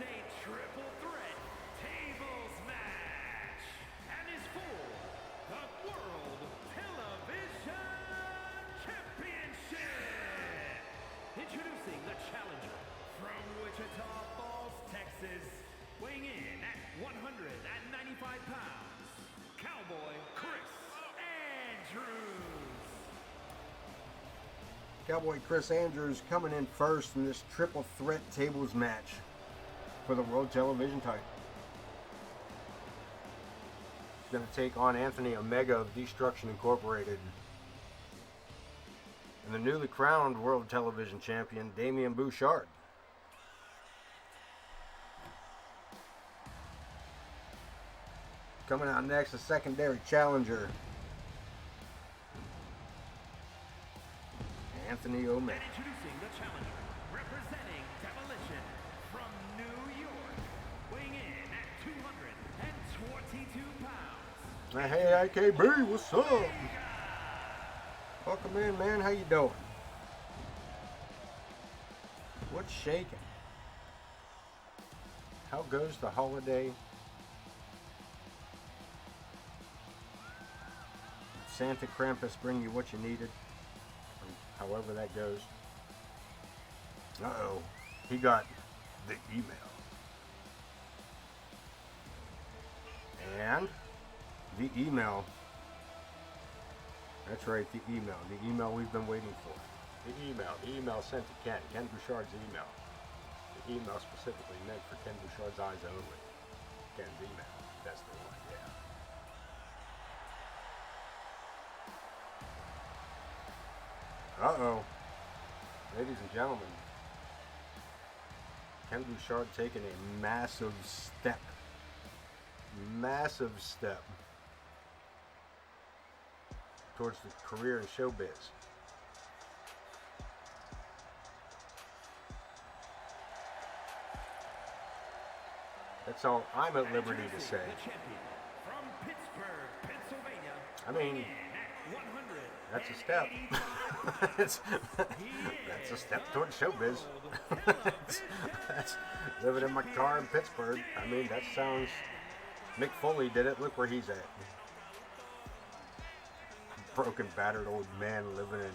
a triple threat tables match and is for the World Television Championship. Introducing the challenger from Wichita Falls, Texas, weighing in at 195 pounds, Cowboy Chris Andrews. Cowboy Chris Andrews coming in first in this triple threat tables match for the World Television title. He's going to take on Anthony Omega of Destruction Incorporated. And the newly crowned World Television Champion, Dameon Bouchard. Coming out next, the secondary challenger, Anthony Omega. And introducing the challenger, representing Demolition from New York, weighing in at 222 pounds. Hey, IKB, what's up? Welcome in, man. How you doing? What's shaking? How goes the holiday? Santa Krampus bring you what you needed? However that goes. Uh-oh. He got the email. And the email. That's right, the email. The email we've been waiting for. The email sent to Ken. Ken Bouchard's email. The email specifically meant for Ken Bouchard's eyes only. Ken's email. That's the one, yeah. Uh-oh. Ladies and gentlemen, Ken Bouchard taking a massive step towards the career in showbiz. That's all I'm at liberty to say. From Pittsburgh, Pennsylvania, I mean, that's a step. that's a step towards showbiz. that's living in my car in Pittsburgh. I mean, that sounds... Mick Foley did it. Look where he's at. Broken, battered old man living in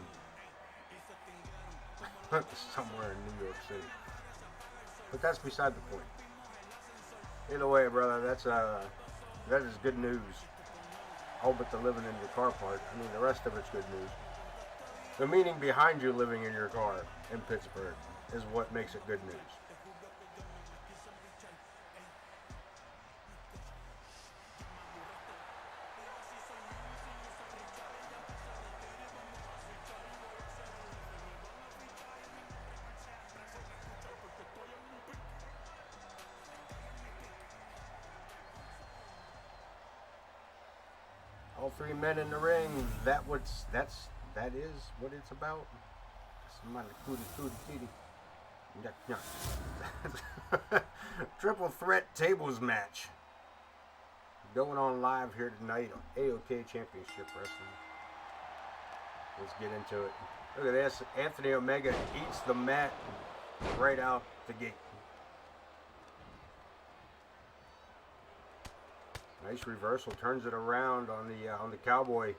somewhere in New York City. But that's beside the point. Either way, brother, that is good news. All but the living in your car part. I mean, the rest of it's good news. The meaning behind you living in your car in Pittsburgh is what makes it good news. All three men in the ring. That is what it's about. Triple threat tables match going on live here tonight on AoK Championship Wrestling. Let's get into it. Look at this. Anthony Omega eats the mat right out the gate. Nice reversal, turns it around on the Cowboy.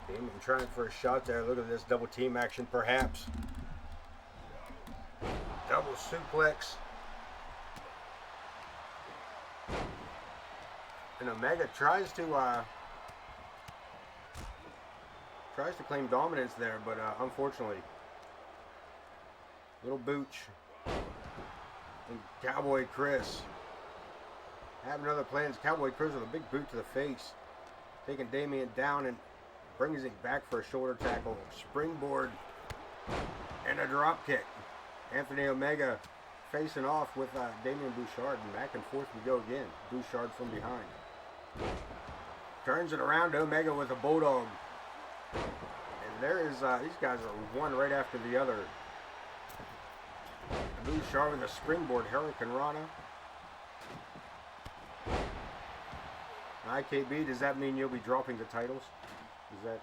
Dameon trying for a shot there. Look at this double team action, perhaps. Double suplex. And Omega tries to claim dominance there, but unfortunately, little Booch and Cowboy Chris having other plans. Cowboy Chris with a big boot to the face, taking Dameon down and brings it back for a shoulder tackle, springboard, and a drop kick. Anthony Omega facing off with Dameon Bouchard, and back and forth we go again. Bouchard from behind. Turns it around to Omega with a bulldog. And there is, these guys are one right after the other. Bouchard with a springboard Hurricane Rana. IKB, does that mean you'll be dropping the titles? Does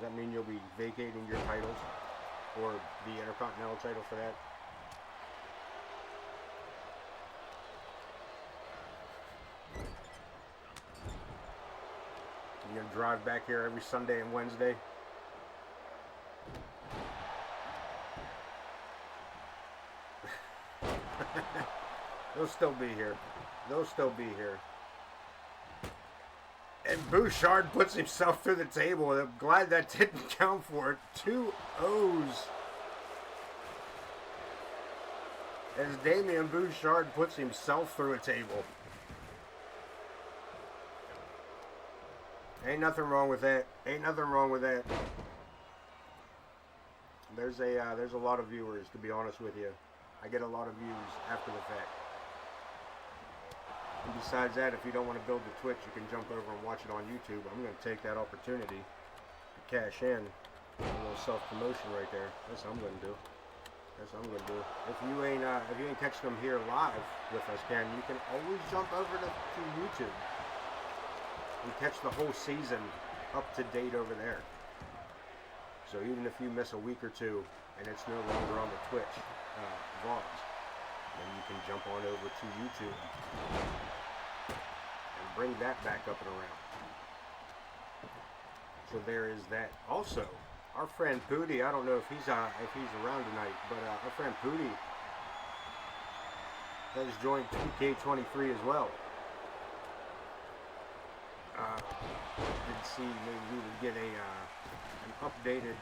that mean you'll be vacating your titles? or the Intercontinental title for that. You're going to drive back here every Sunday and Wednesday. They'll still be here. They'll still be here. And Bouchard puts himself through the table. I'm glad that didn't count for it. 2 O's. As Dameon Bouchard puts himself through a table. Ain't nothing wrong with that. Ain't nothing wrong with that. There's a lot of viewers, to be honest with you. I get a lot of views after the fact. And besides that, if you don't want to build the Twitch, you can jump over and watch it on YouTube. I'm going to take that opportunity to cash in. A little self-promotion right there. That's what I'm going to do. That's what I'm going to do. If you ain't catching them here live with us, Ken, you can always jump over to YouTube and catch the whole season up to date over there. So even if you miss a week or two and it's no longer on the Twitch vlogs, then you can jump on over to YouTube and bring that back up and around. So there is that. Also, our friend Pooty, I don't know if he's around tonight, but our friend Pooty has joined 2K23 as well. Did see maybe we would get an updated.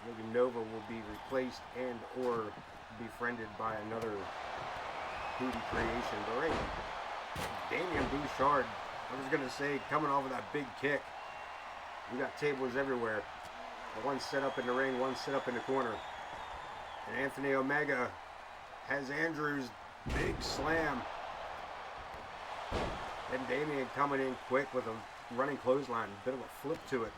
Maybe Nova will be replaced and or befriended by another Pooty creation. But right, Dameon Bouchard, I was gonna say, coming off of that big kick. We got tables everywhere. One set up in the ring, one set up in the corner. And Anthony Omega has Andrew's big slam. And Dameon coming in quick with a running clothesline. Bit of a flip to it.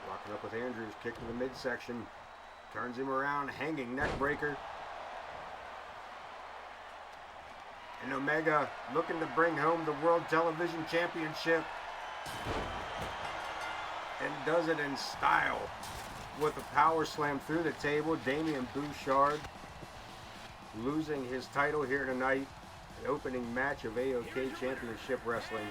Locking up with Andrews. Kick to the midsection. Turns him around. Hanging neck breaker. And Omega looking to bring home the World Television Championship. And does it in style. With a power slam through the table. Dameon Bouchard losing his title here tonight. The opening match of AoK Championship Wrestling.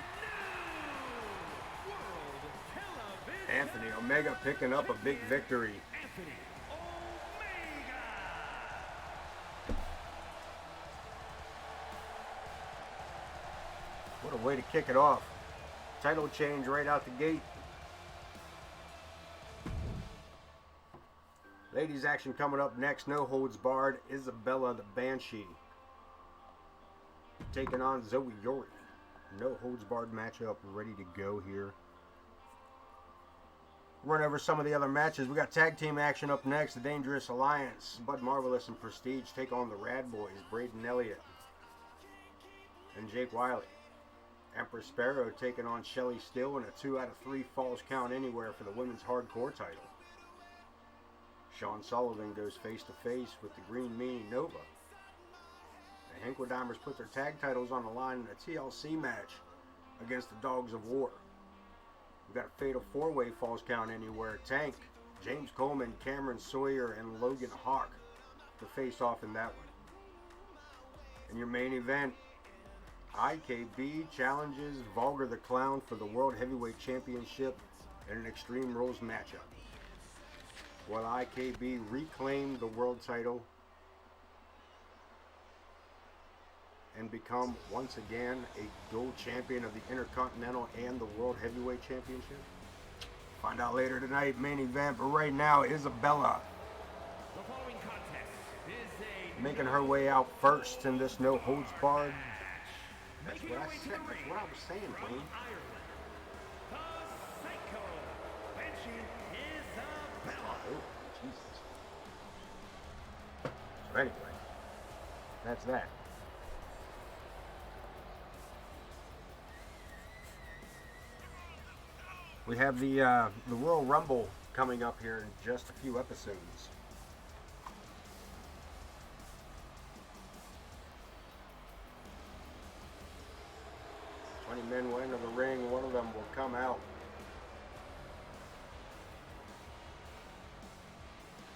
Anthony Omega picking up a big victory. What a way to kick it off. Title change right out the gate. Ladies action coming up next. No holds barred. Isabella the Banshee taking on Zoey Yuri. No holds barred matchup ready to go here. Run over some of the other matches. We got tag team action up next. The Dangerous Alliance, Bud Marvelous and Prestige take on the Rad Boys, Braden Elliott and Jake Wiley. Empress Sparrow taking on Shelly Still in a 2 out of 3 falls count anywhere for the women's hardcore title. Shawn Sullivan goes face to face with the Green Meanie Nova. The Hinkledimers put their tag titles on the line in a TLC match against the Dogs of War. We've got a fatal 4-way falls count anywhere. Tank, James Coleman, Kamron, Sawyer, and Logan Hawk to face off in that one. In your main event, IKB challenges Vulgar the Clown for the World Heavyweight Championship in an Extreme Rules matchup. Will IKB reclaim the world title and become once again a dual champion of the Intercontinental and the World Heavyweight Championship? Find out later tonight, main event, but right now, Isabella The following contest is a making her way out first in this no holds barred. That's making what I her way to said. the That's ring what I was saying, from Wayne. Ireland, the Psycho Banshee Isabella. Oh, Jesus. So anyway, that's that. We have the Royal Rumble coming up here in just a few episodes. 20 men will enter the ring. One of them will come out.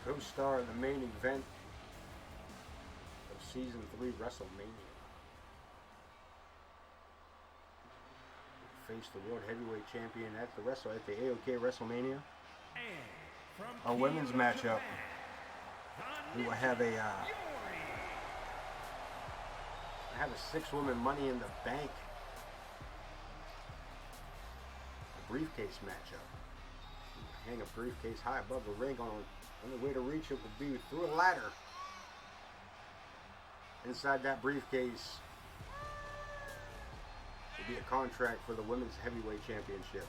co-star in the main event of Season 3 WrestleMania. Face the World Heavyweight Champion at the AoK WrestleMania. Our women's matchup. We will have a 6-woman Money in the Bank briefcase matchup. Hang a briefcase high above the ring. Only way to reach it would be through a ladder. Inside that briefcase would be a contract for the Women's Heavyweight Championship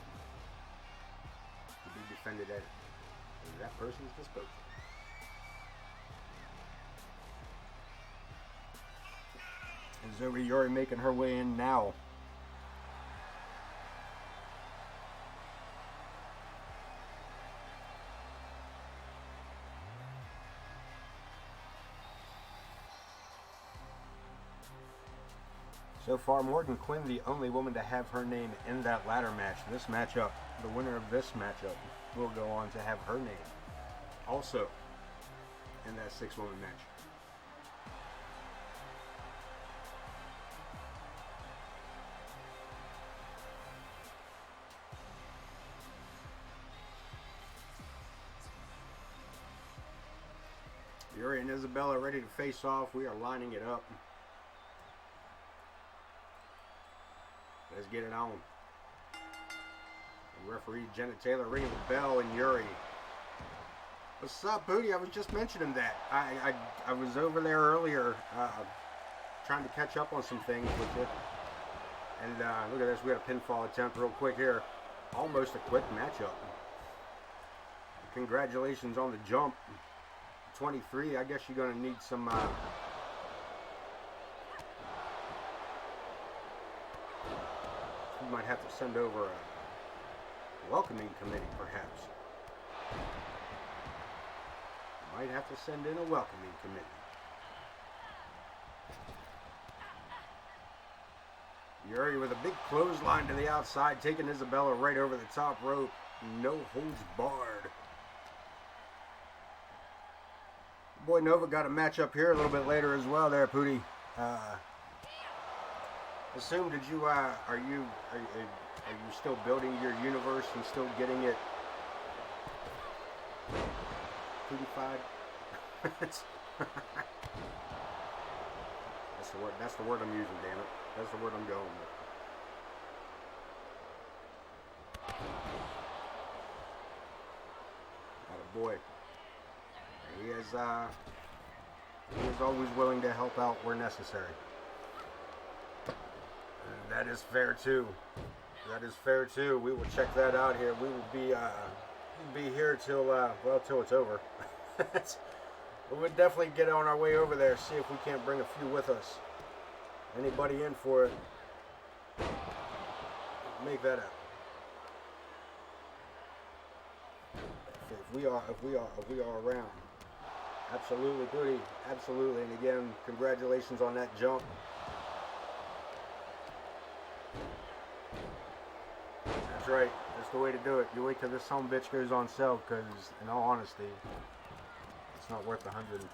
to be defended at that person's disposal. And Zoey Yuri making her way in now. So far, Morgan Quinn, the only woman to have her name in that ladder match. This matchup, the winner of this matchup, will go on to have her name also in that 6-woman match. Yuri and Isabella ready to face off. We are lining it up. Let's get it on. And referee Jenna Taylor ringing the bell, and Yuri. What's up, Booty? I was just mentioning that. I was over there earlier trying to catch up on some things with you. And look at this. We got a pinfall attempt real quick here. Almost a quick matchup. Congratulations on the jump. 23. I guess you're going to need some... You might have to send over a welcoming committee, perhaps. You might have to send in a welcoming committee. Yuri with a big clothesline to the outside, taking Isabella right over the top rope. No holds barred. Boy Nova got a match up here a little bit later as well there, Pootie. Assume, did you, are you still building your universe and still getting it pootified? That's the word I'm using, damn it. That's the word I'm going with. Attaboy. He is always willing to help out where necessary. That is fair too. That is fair too. We will check that out here. We will be here till till it's over. We would definitely get on our way over there. See if we can't bring a few with us. Anybody in for it? Make that up. If we are around. Absolutely, Goody. Absolutely. And again, congratulations on that jump. That's right. That's the way to do it. You wait till this son of a bitch goes on sale, because in all honesty, it's not worth $120.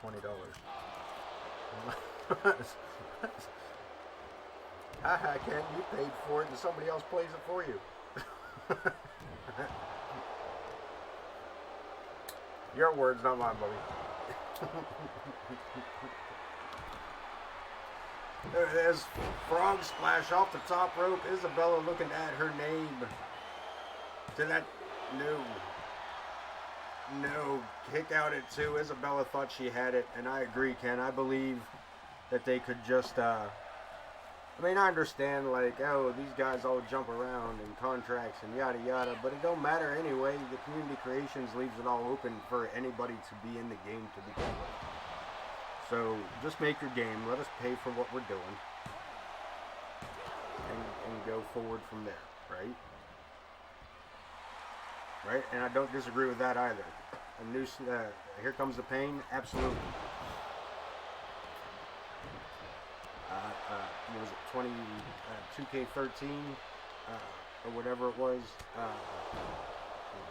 Haha, Ken, you paid for it and somebody else plays it for you. Your words, not mine, buddy. There's frog splash off the top rope. Isabella looking at her name. To that, no, kick out at 2. Isabella thought she had it, and I agree, Ken. I believe that they could just, I mean, I understand, like, oh, these guys all jump around in contracts and yada yada, but it don't matter anyway. The Community Creations leaves it all open for anybody to be in the game to begin with. So just make your game. Let us pay for what we're doing, and go forward from there, right? Right, and I don't disagree with that either. A new, here comes the pain, absolutely. What was it, 2K13 or whatever it was?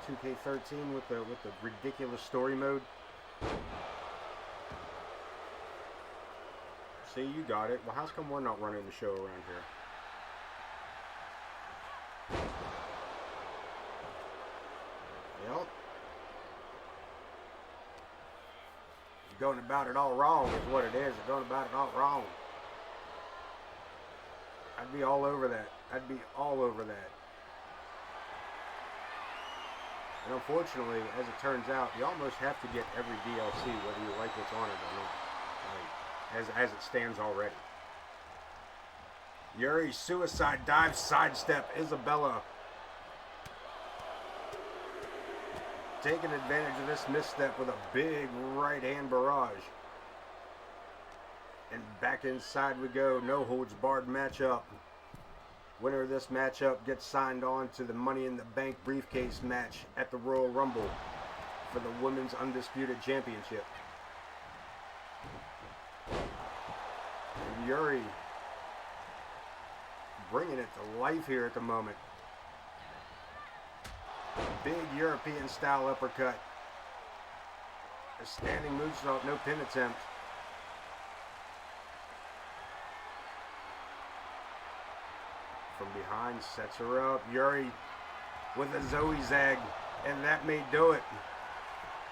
2K13 with the ridiculous story mode. See, you got it. Well, how's come we're not running the show around here? Yep. You're going about it all wrong is what it is. You're going about it all wrong. I'd be all over that. I'd be all over that. And unfortunately, as it turns out, you almost have to get every DLC whether you like what's on it or not. Like, as it stands already. Yuri, suicide dive, sidestep, Isabella. Taking advantage of this misstep with a big right hand barrage. And back inside we go. No holds barred matchup. Winner of this matchup gets signed on to the Money in the Bank briefcase match at the Royal Rumble for the Women's Undisputed Championship. And Yuri bringing it to life here at the moment. Big European style uppercut. A standing moonsault, no pin attempt. From behind, sets her up. Yuri with a Zoey zag, and that may do it.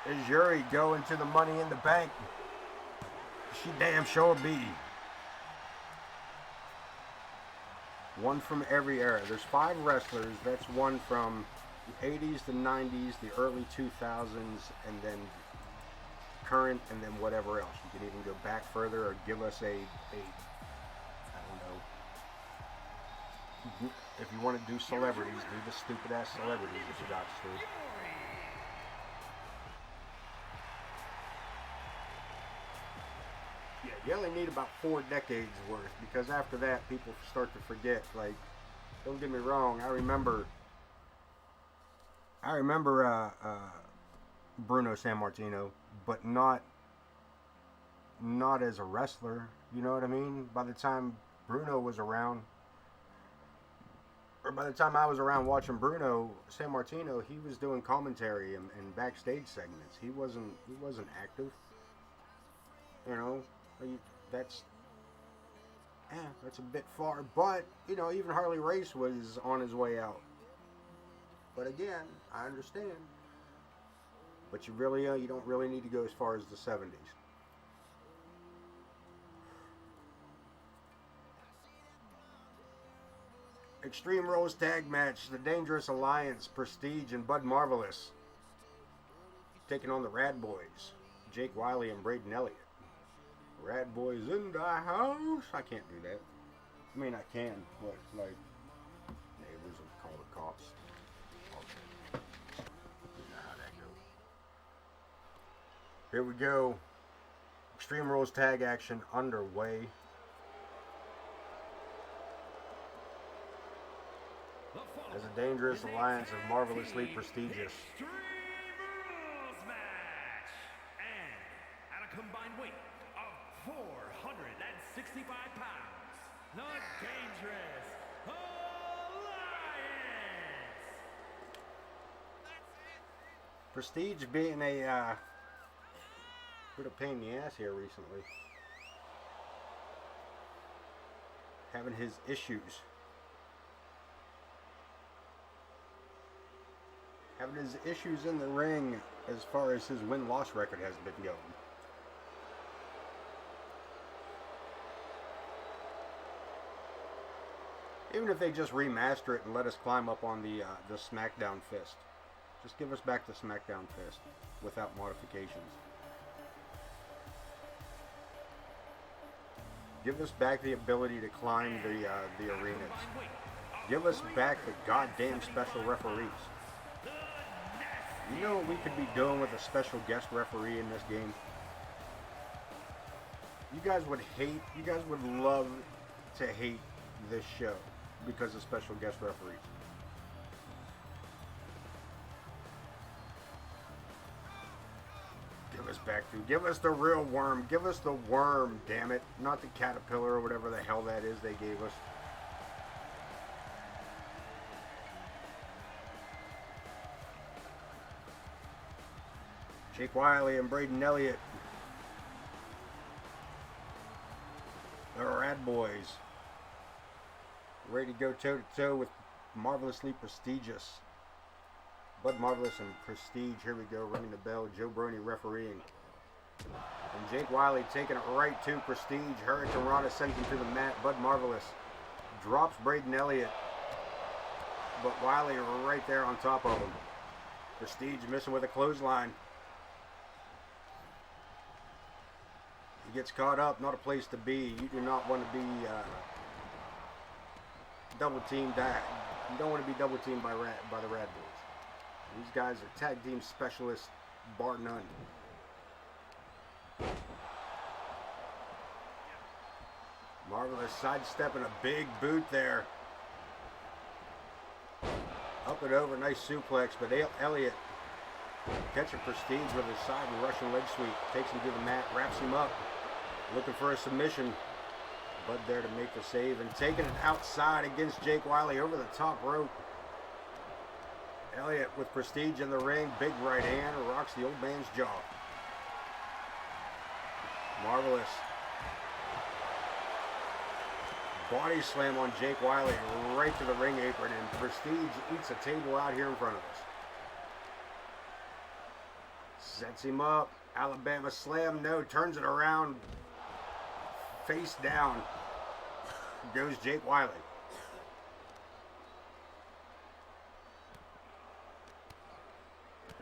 As Yuri going to the Money in the Bank? She damn sure be. One from every era. There's 5 wrestlers. That's one from the 80s, the 90s, the early 2000s, and then current, and then whatever else. You can even go back further or give us a I don't know. If you want to do celebrities, do the stupid ass celebrities that you got to. Yeah, you only need about 4 decades worth, because after that people start to forget. Like, don't get me wrong, I remember Bruno Sammartino, but not as a wrestler. You know what I mean? By the time Bruno was around, or by the time I was around watching Bruno Sammartino, he was doing commentary and backstage segments. He wasn't active. You know, that's a bit far. But you know, even Harley Race was on his way out. But again, I understand. But you don't really need to go as far as the 70s. Extreme Rules Tag Match, the Dangerous Alliance, Prestige, and Bud Marvelous taking on the Rad Boys, Jake Wiley and Braden Elliott. Rad Boys in the house. I can't do that. I mean, I can, but like neighbors will call the cops. Okay. You know how that goes. Here we go. Extreme Rules Tag action underway. As a Dangerous Alliance is marvelously prestigious. Extreme Rules match. And at a combined weight of 465 pounds, the Dangerous Alliance. Prestige being a bit of pain in the ass here recently. Having his issues. Having his issues in the ring as far as his win-loss record has been going. Even if they just remaster it and let us climb up on the SmackDown fist. Just give us back the SmackDown fist without modifications. Give us back the ability to climb the arenas. Give us back the goddamn special referees. You know what we could be doing with a special guest referee in this game? You guys would love to hate this show because of special guest referees. Give us back to, give us the real worm, give us the worm, damn it, not the caterpillar or whatever the hell that is they gave us. Jake Wiley and Braden Elliott Boyz. Ready to go toe-to-toe with Marvelously Prestigious. Bud Marvelous and Prestige. Here we go, ringing the bell. Joe Brony refereeing. And Jake Wiley taking it right to Prestige. Hurricane Rana sends him to the mat. Bud Marvelous drops Braden Elliott. But Wiley right there on top of him. Prestige missing with a clothesline. He gets caught up. Not a place to be. You do not want to be double teamed. You don't want to be double teamed by the Rad Boys. These guys are tag team specialists, bar none. Marvelous sidestepping a big boot there. Up and over, nice suplex, but Elliott catching Prestige with his side and Russian leg sweep. Takes him to the mat, wraps him up. Looking for a submission. Bud there to make the save and taking it outside against Jake Wiley over the top rope. Elliott with Prestige in the ring. Big right hand rocks the old man's jaw. Marvelous. Body slam on Jake Wiley right to the ring apron, and Prestige eats a table out here in front of us. Sets him up. Alabama slam. No. Turns it around. Face down goes Jake Wiley.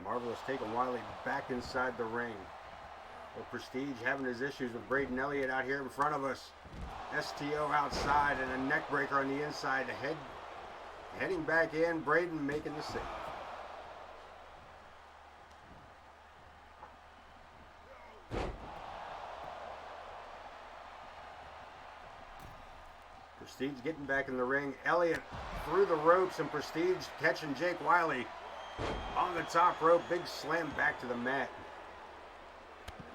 Marvelous taking Wiley back inside the ring. Well, Prestige having his issues with Braden Elliott out here in front of us. STO outside and a neck breaker on the inside. Heading back in. Braden making the save. Prestige getting back in the ring. Elliott through the ropes and Prestige catching Jake Wiley on the top rope. Big slam back to the mat.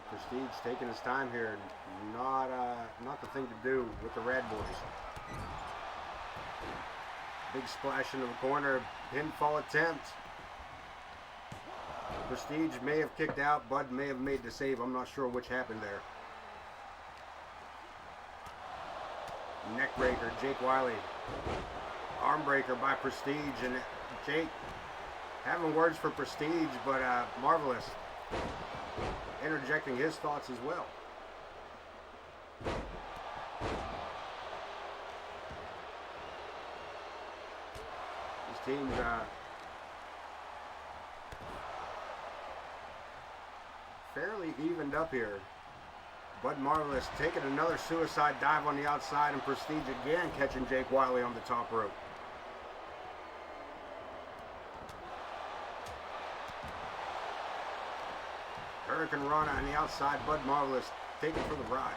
Prestige taking his time here. Not the thing to do with the Rad Boys. Big splash into the corner. Pinfall attempt. Prestige may have kicked out. Bud may have made the save. I'm not sure which happened there. Neck breaker, Jake Wiley. Arm breaker by Prestige, and Jake having words for Prestige, but Marvelous interjecting his thoughts as well. These teams fairly evened up here. Bud Marvelous taking another suicide dive on the outside, and Prestige again catching Jake Wiley on the top rope. Hurricane Rana on the outside. Bud Marvelous taking for the ride.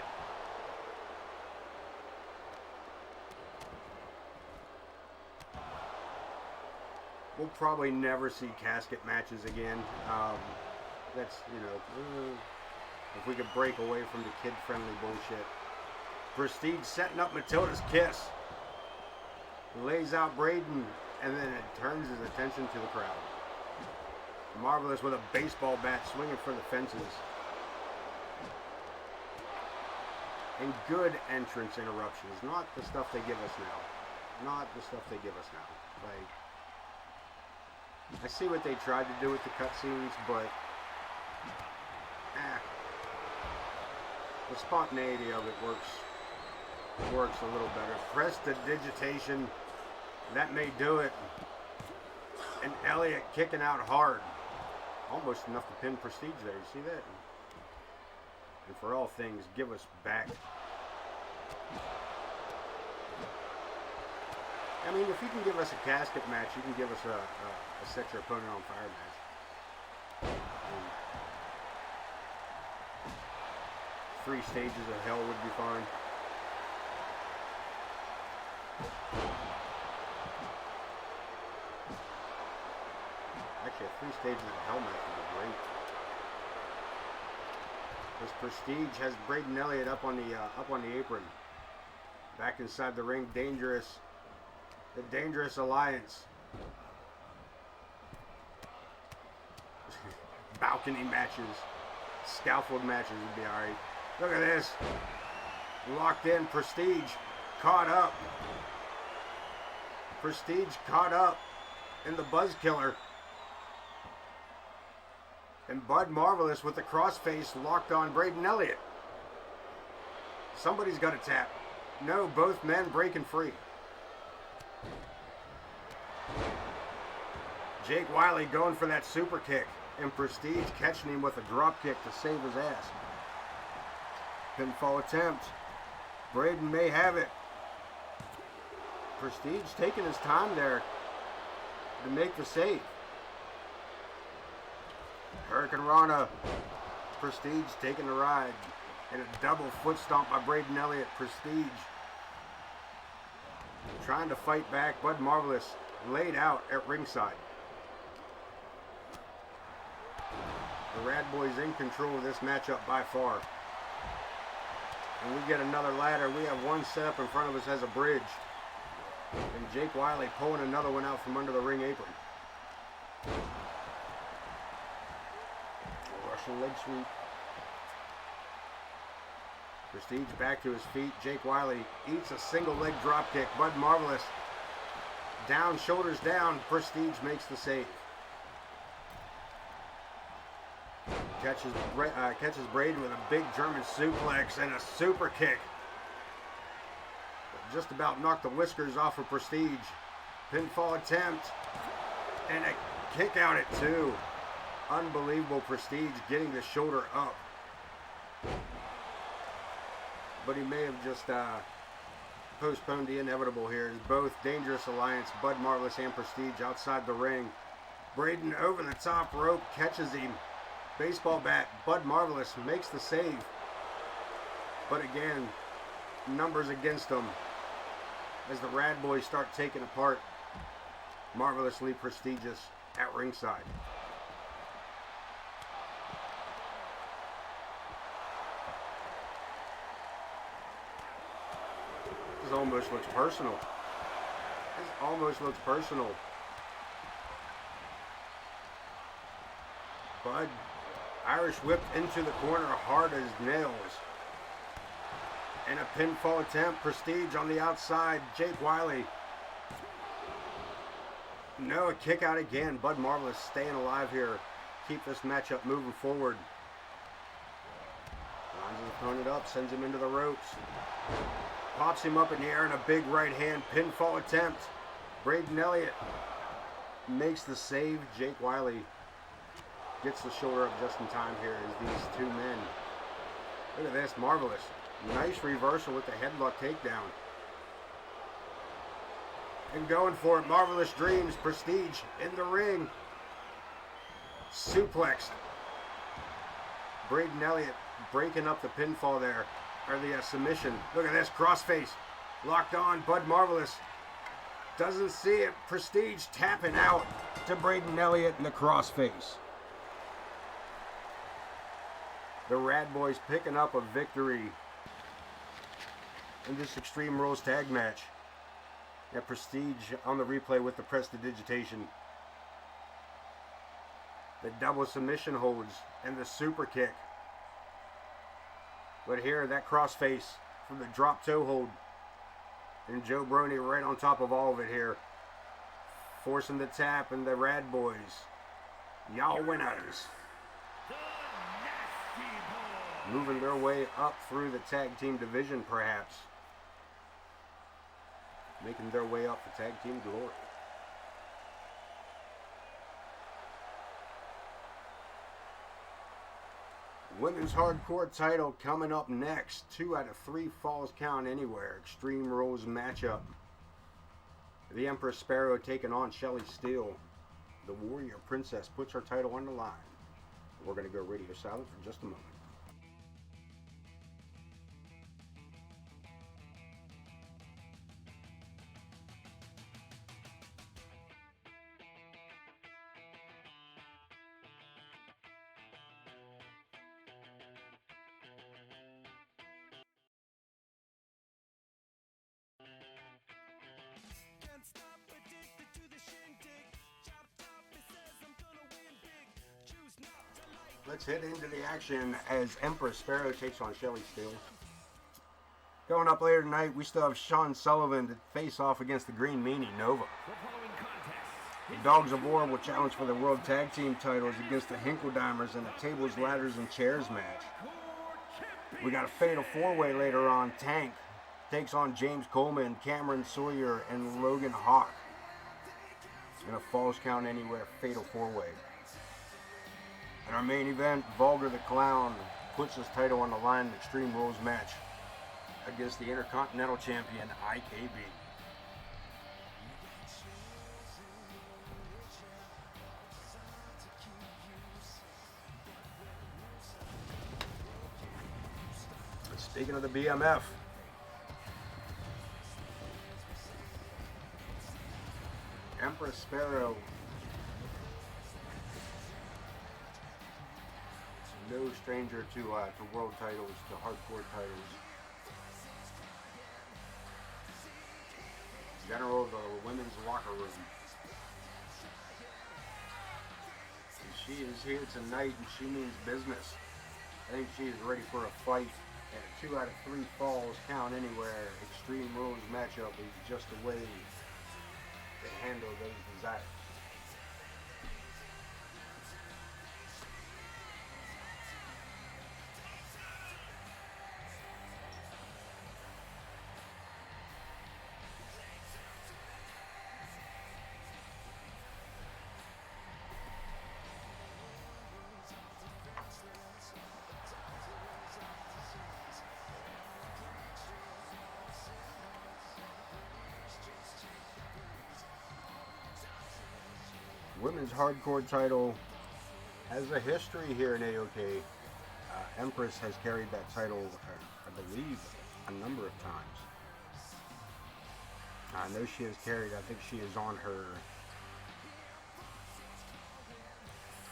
We'll probably never see casket matches again. That's, if we could break away from the kid-friendly bullshit. Prestige setting up Matilda's kiss. Lays out Braden, and then it turns his attention to the crowd. Marvelous with a baseball bat swinging for the fences. And good entrance interruptions. Not the stuff they give us now. Not the stuff they give us now. Like, I see what they tried to do with the cutscenes, but the spontaneity of it works a little better. Prestidigitation, that may do it. And Elliott kicking out hard. Almost enough to pin Prestige there. You see that? And for all things, give us back. I mean, if you can give us a casket match, you can give us a set your opponent on fire match. And 3 stages of hell would be fine. Actually, 3 stages of hell match would be great. This Prestige has Braden Elliott up on the apron. Back inside the ring, Dangerous. The Dangerous Alliance. Balcony matches. Scaffold matches would be alright. Look at this. Locked in. Prestige caught up. Prestige caught up in the Buzz Killer. And Bud Marvelous with the crossface locked on Braden Elliott. Somebody's got to tap. No, both men breaking free. Jake Wiley going for that super kick. And Prestige catching him with a drop kick to save his ass. Pinfall attempt. Braden may have it. Prestige taking his time there to make the save. Hurricane Rana. Prestige taking the ride. And a double foot stomp by Braden Elliott. Prestige trying to fight back. Bud Marvelous laid out at ringside. The Rad Boys in control of this matchup by far. And we get another ladder. We have one set up in front of us as a bridge. And Jake Wiley pulling another one out from under the ring apron. Russian leg sweep. Prestige back to his feet. Jake Wiley eats a single leg drop kick. Bud Marvelous down, shoulders down. Prestige makes the save. Catches Braden with a big German suplex and a super kick. Just about knocked the whiskers off of Prestige. Pinfall attempt. And a kick out at 2. Unbelievable. Prestige getting the shoulder up. But he may have just postponed the inevitable here. As both Dangerous Alliance, Bud Marvelous and Prestige outside the ring. Braden over the top rope, catches him. Baseball bat, Bud Marvelous makes the save. But again, numbers against him. As the Rad Boys start taking apart Marvelously Prestigious at ringside. This almost looks personal. This almost looks personal. Bud Irish whipped into the corner hard as nails. And a pinfall attempt. Prestige on the outside. Jake Wiley. No, a kick out again. Bud Marvelous staying alive here. Keep this matchup moving forward. Lines his opponent up. Sends him into the ropes. Pops him up in the air and a big right hand. Pinfall attempt. Braden Elliott makes the save. Jake Wiley gets the shoulder up just in time here as these two men. Look at this, Marvelous. Nice reversal with the headlock takedown. And going for it, Marvelous Dreams. Prestige in the ring. Suplexed. Braden Elliott breaking up the pinfall there. Or the submission. Look at this, crossface. Locked on, Bud Marvelous. Doesn't see it. Prestige tapping out to Braden Elliott in the crossface. The Rad Boys picking up a victory in this Extreme Rules tag match. And Prestige on the replay with the prestidigitation. The double submission holds and the super kick. But here, that crossface from the drop toe hold. And Joe Brony right on top of all of it here. Forcing the tap and the Rad Boys. Y'all winners. Moving their way up through the tag team division, perhaps. Making their way up for tag team glory. Women's Hardcore title coming up next. 2 out of 3 falls count anywhere. Extreme Rules matchup. The Empress Sparrow taking on Shelly Steele. The Warrior Princess puts her title on the line. We're going to go radio silent for just a moment. Let's head into the action as Empress Sparrow takes on Shelly Steele. Going up later tonight, we still have Shawn Sullivan to face off against the Green Meanie, Nova. The Dogs of War will challenge for the World Tag Team titles against the Hinkledimers in a tables, ladders, and chairs match. We got a fatal four-way later on. Tank takes on James Coleman, Kamron, Sawyer, and Logan Hawk in a Falls Count Anywhere fatal four-way. In our main event, Vulgar the Clown puts his title on the line in an Extreme Rules match against the Intercontinental Champion, IKB. Speaking of the BMF, Empress, Sparrow, no stranger to world titles, to hardcore titles. General of the women's locker room. And she is here tonight and she means business. I think she is ready for a fight. And a 2 out of 3 falls count anywhere. Extreme Rules matchup is just a way to handle those desires. Women's hardcore title has a history here in AoK. Empress has carried that title, I believe, a number of times. I know she has carried, I think she is on her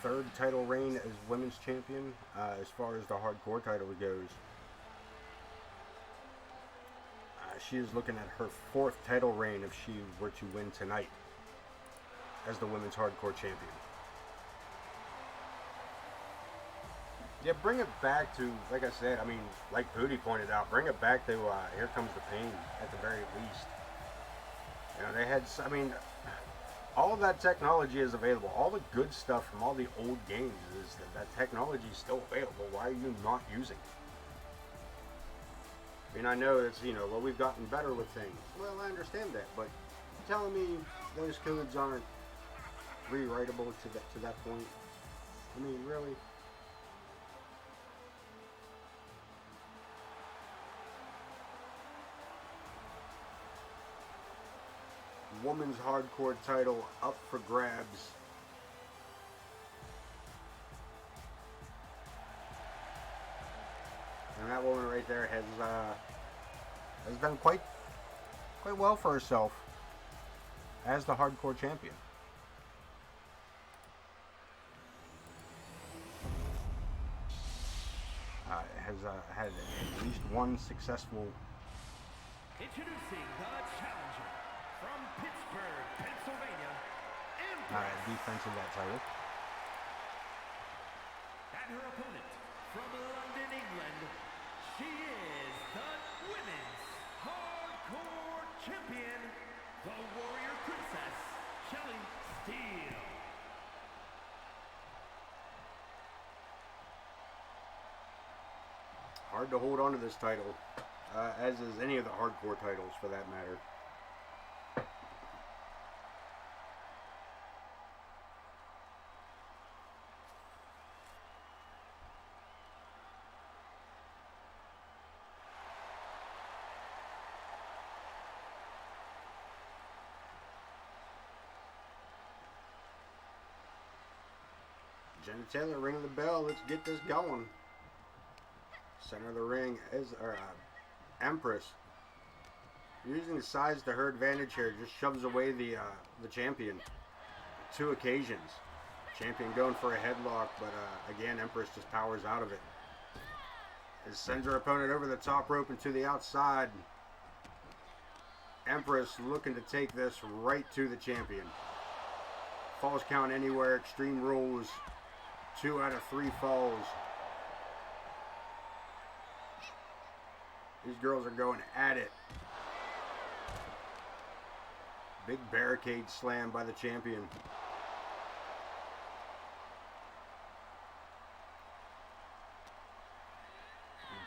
3rd title reign as women's champion, as far as the hardcore title goes. She is looking at her 4th title reign if she were to win tonight as the women's hardcore champion. Yeah, bring it back to, like I said, I mean, like Booty pointed out, bring it back to Here Comes the Pain at the very least. You know, they had, I mean, all of that technology is available. All the good stuff from all the old games is that technology is still available. Why are you not using it? I mean, I know it's, you know, well, we've gotten better with things. Well, I understand that, but you're telling me those codes aren't rewritable to that point? I mean, really? Women's hardcore title up for grabs. And that woman right there has done quite well for herself as the hardcore champion. Has had at least one successful Introducing the challenger from Pittsburgh, Pennsylvania, Empress. Defense of that title. And her opponent from London, England, she is the women's hardcore champion, the Warrior Princess, Shelly Steele. Hard to hold on to this title, as is any of the hardcore titles for that matter. Jenna Taylor ringing the bell. Let's get this going. Center of the ring is Empress. Using the size to her advantage here, just shoves away the champion. 2 occasions. Champion going for a headlock, but again, Empress just powers out of it. It sends her opponent over the top rope and to the outside. Empress looking to take this right to the champion. Falls count anywhere, Extreme Rules. 2 out of 3 falls. These girls are going at it. Big barricade slam by the champion.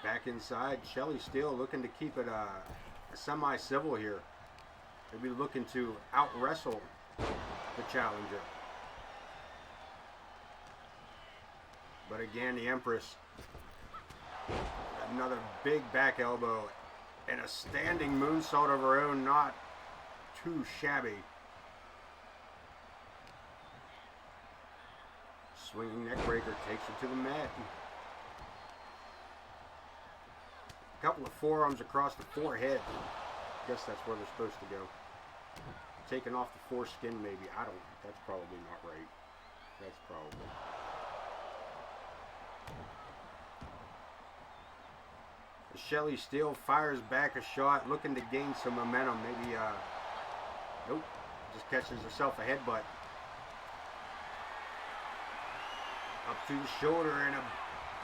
Back inside, Shelly still looking to keep it a semi-civil here. Maybe looking to out-wrestle the challenger. But again, the Empress. Another big back elbow. And a standing moonsault of her own, not too shabby. Swinging neckbreaker takes her to the mat. A couple of forearms across the forehead. I guess that's where they're supposed to go. Taking off the foreskin, maybe. I don't. That's probably not right. That's probably. Shelly still fires back a shot, looking to gain some momentum. Maybe, nope. Just catches herself a headbutt. Up to the shoulder and a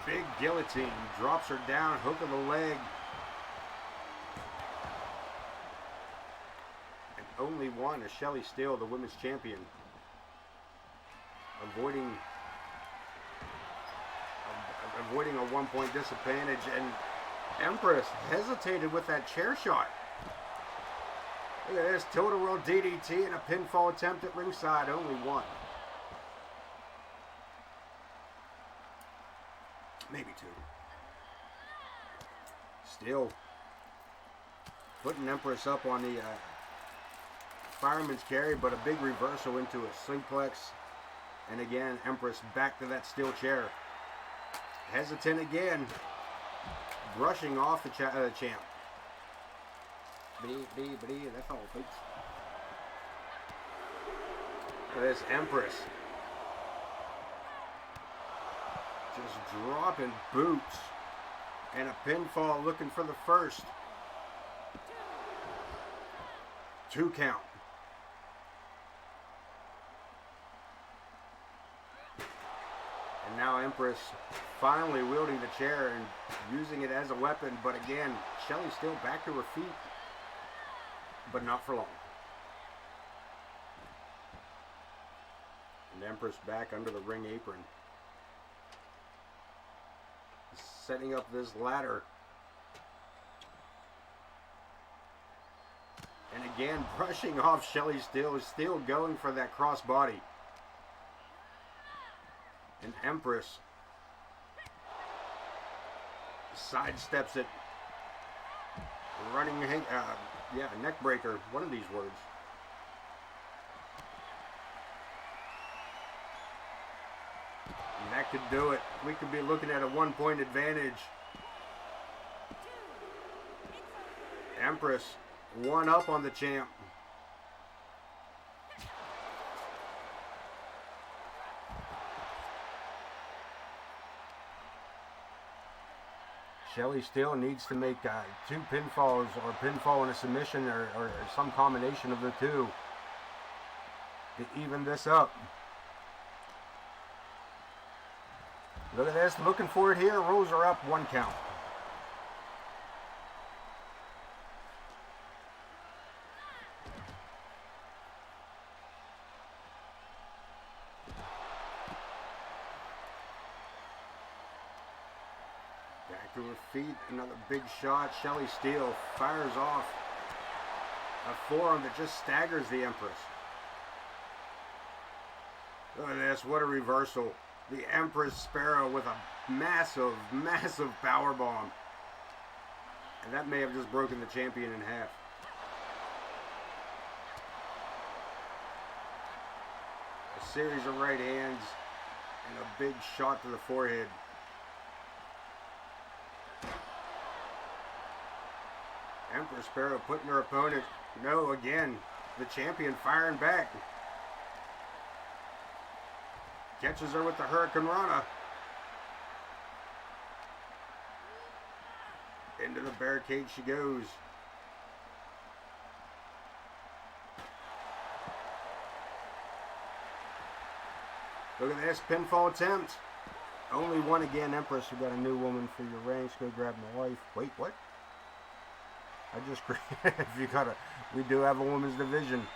big guillotine. Drops her down, hook of the leg. And only one is Shelly still, the women's champion. Avoiding a 1-point disadvantage, and Empress hesitated with that chair shot. Look at this, tilt-a-whirl DDT and a pinfall attempt at ringside, only one. Maybe two. Still putting Empress up on the fireman's carry, but a big reversal into a suplex. And again, Empress back to that steel chair. Hesitant again. Brushing off the champ. That's all, folks. Look at this Empress. Just dropping boots. And a pinfall looking for the first. 2 count. And now Empress finally wielding the chair and using it as a weapon, but again, Shelly still back to her feet, but not for long. And Empress back under the ring apron. Setting up this ladder. And again, brushing off Shelly still going for that crossbody. And Empress sidesteps it. Running, neck breaker, one of these words. And that could do it. We could be looking at a 1-point advantage. Empress, 1 up on the champ. Shelly still needs to make 2 pinfalls, or pinfall and a submission, or some combination of the two to even this up. Look at this, looking for it here, rolls her up, 1 count. To her feet, another big shot. Shelly still fires off a forearm that just staggers the Empress. Look at this, what a reversal. The Empress Sparrow with a massive, massive power bomb. And that may have just broken the champion in half. A series of right hands and a big shot to the forehead. Empress Sparrow putting her opponent, no, again, the champion firing back. Catches her with the Hurricane Rana. Into the barricade she goes. Look at this pinfall attempt. Only one again, Empress. You got a new woman for your ranks. Go grab my wife. Wait, what? I just if you gotta, we do have a women's division.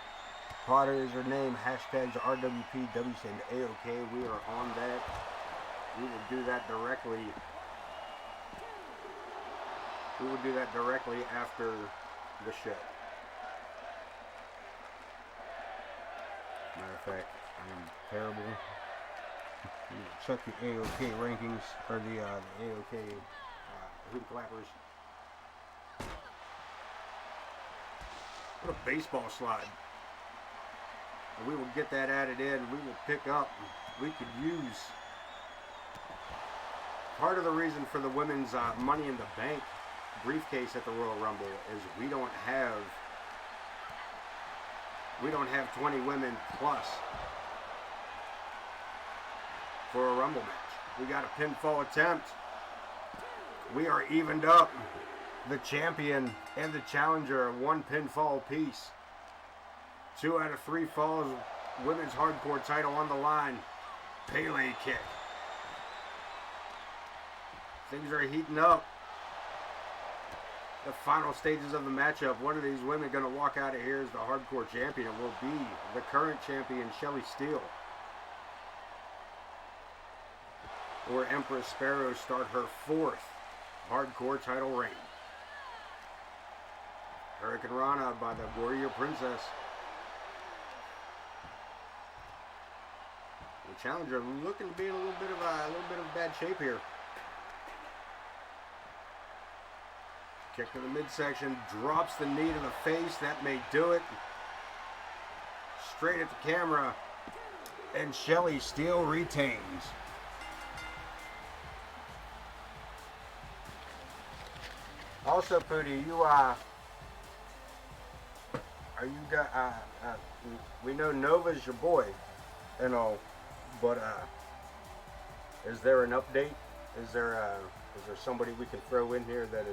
Potter is her name. Hashtags RWP, WC, and AoK. We are on that. We will do that directly. We will do that directly after the show. Matter of fact, I'm terrible. Check the AoK rankings, or the AoK hoop clappers. What a baseball slide. We will get that added in. We will pick up. We could use part of the reason for the women's Money in the Bank briefcase at the Royal Rumble is we don't have 20 women plus for a Rumble match. We got a pinfall attempt. We are evened up. The champion and the challenger are 1 pinfall apiece. 2 out of 3 falls. Women's hardcore title on the line. Pele kick. Things are heating up. The final stages of the matchup. One of these women going to walk out of here as the hardcore champion. Will be the current champion, Shelly Steele. Or Empress Sparrow start her 4th hardcore title reign. Hurricane Rana by the Warrior Princess. The challenger looking to be in a little bit of bad shape here. Kick to the midsection, drops the knee to the face. That may do it. Straight at the camera, and Shelly Steele retains. Also, Pootie, you are you we know Nova's your boy and all, but is there an update? Is there somebody we can throw in here that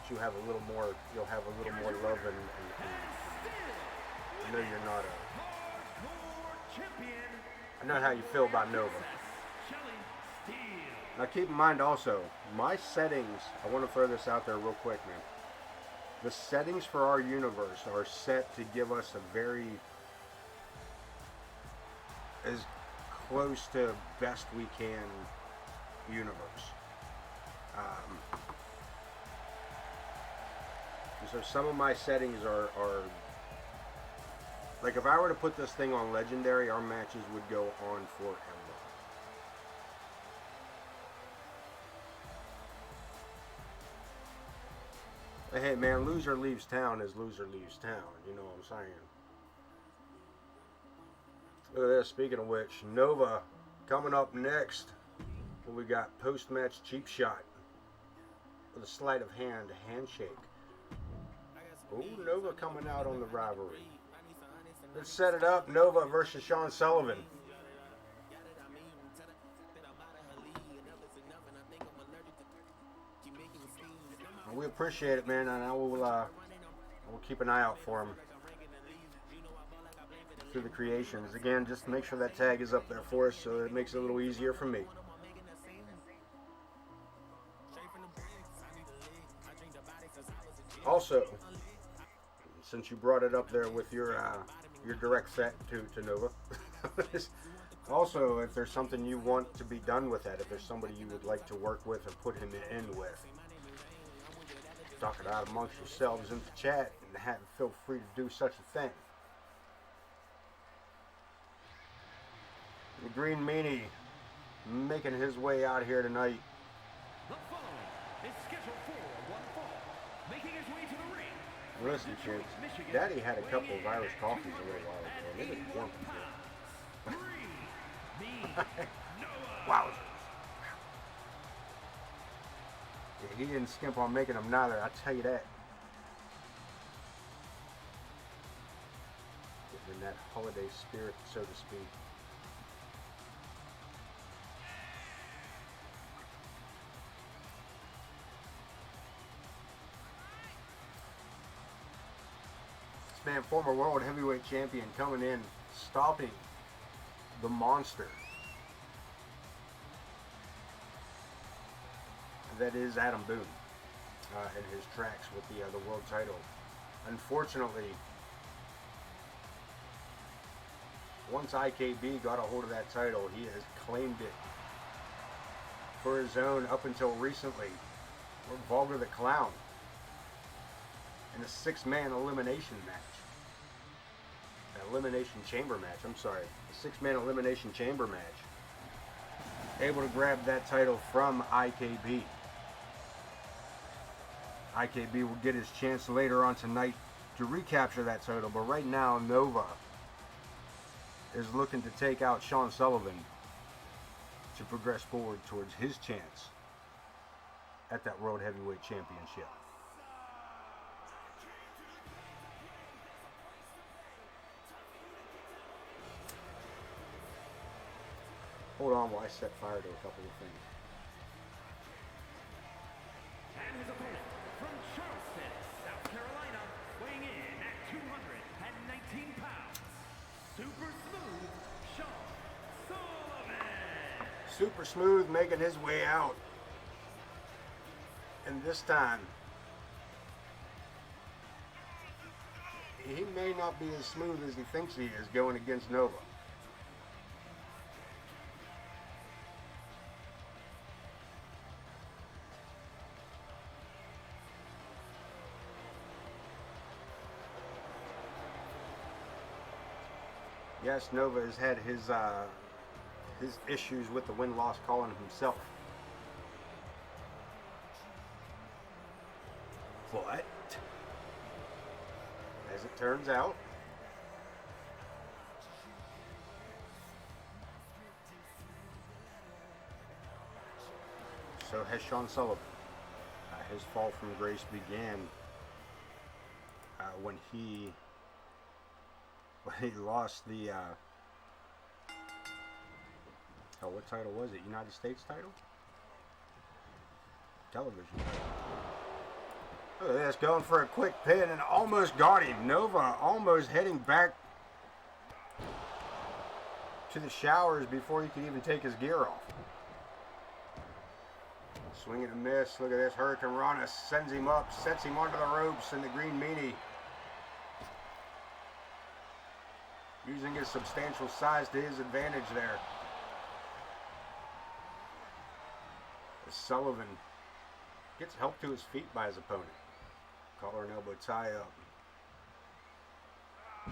you have a little more, you'll have a little more love and I know you're not I know how you feel about Nova. Now keep in mind also, my settings, I want to throw this out there real quick, man. The settings for our universe are set to give us a very, as close to best we can universe. So some of my settings are like if I were to put this thing on Legendary, our matches would go on forever. Hey man, loser leaves town is loser leaves town, you know what I'm saying? Look at this, speaking of which, Nova coming up next. We got post-match cheap shot with a sleight of hand handshake. Oh, Nova coming out on the rivalry. Let's set it up, Nova versus Shawn Sullivan. We appreciate it, man, and I will keep an eye out for him through the creations. Again, just make sure that tag is up there for us so it makes it a little easier for me. Also, since you brought it up there with your direct set to Nova, also, if there's something you want to be done with that, if there's somebody you would like to work with or put him in with, talk it out amongst yourselves in the chat and feel free to do such a thing. The Green Meanie making his way out here tonight. The following is scheduled for one fall. Making his way to the ring. Listen, kids, Daddy had a couple of Irish coffees a little while ago, and they didn't work good. Wowzers. Yeah, he didn't skimp on making them neither, I'll tell you that. Getting in that holiday spirit, so to speak. This man, former world heavyweight champion, coming in, stopping the monster that is Adam Boone. in his tracks with the world title. Unfortunately, once IKB got a hold of that title, he has claimed it for his own up until recently. Or Vulgar the Clown in a 6-man elimination match. Elimination chamber match, I'm sorry. A 6-man elimination chamber match. Able to grab that title from IKB. IKB will get his chance later on tonight to recapture that title, but right now Nova is looking to take out Shawn Sullivan to progress forward towards his chance at that World Heavyweight Championship. Hold on while I set fire to a couple of things. And his opponent from Charleston, South Carolina, weighing in at 219 pounds, Super Smooth, Shawn Sullivan. Super Smooth making his way out. And this time, he may not be as smooth as he thinks he is going against Nova. Yes, Nova has had his issues with the win-loss column himself. But, as it turns out, so has Shawn Sullivan. His fall from grace began when he lost the what title was it? United States title? Television title. Look at this, going for a quick pin and almost got him. Nova almost heading back to the showers before he could even take his gear off. Swing and a miss. Look at this. Hurricane Rana sends him up, sets him onto the ropes in the green meanie. Using his substantial size to his advantage there. As Sullivan gets help to his feet by his opponent. Collar and elbow tie up.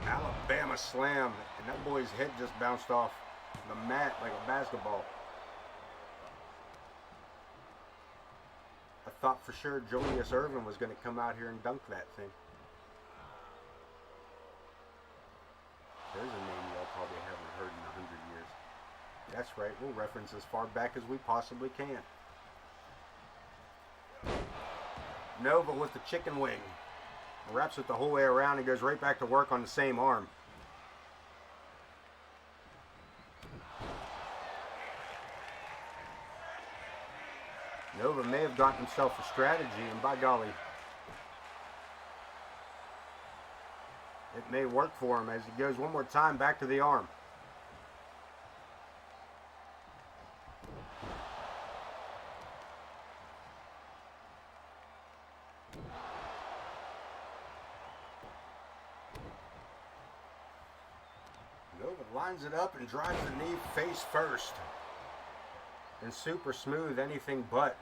Alabama slam. And that boy's head just bounced off the mat like a basketball. I thought for sure Julius Irvin was going to come out here and dunk that thing. There's a name y'all probably haven't heard in 100 years. That's right, we'll reference as far back as we possibly can. Nova with the chicken wing. Wraps it the whole way around and goes right back to work on the same arm. Nova may have gotten himself a strategy, and by golly, it may work for him as he goes one more time back to the arm. Nova lines it up and drives the knee face first. And Super Smooth anything but.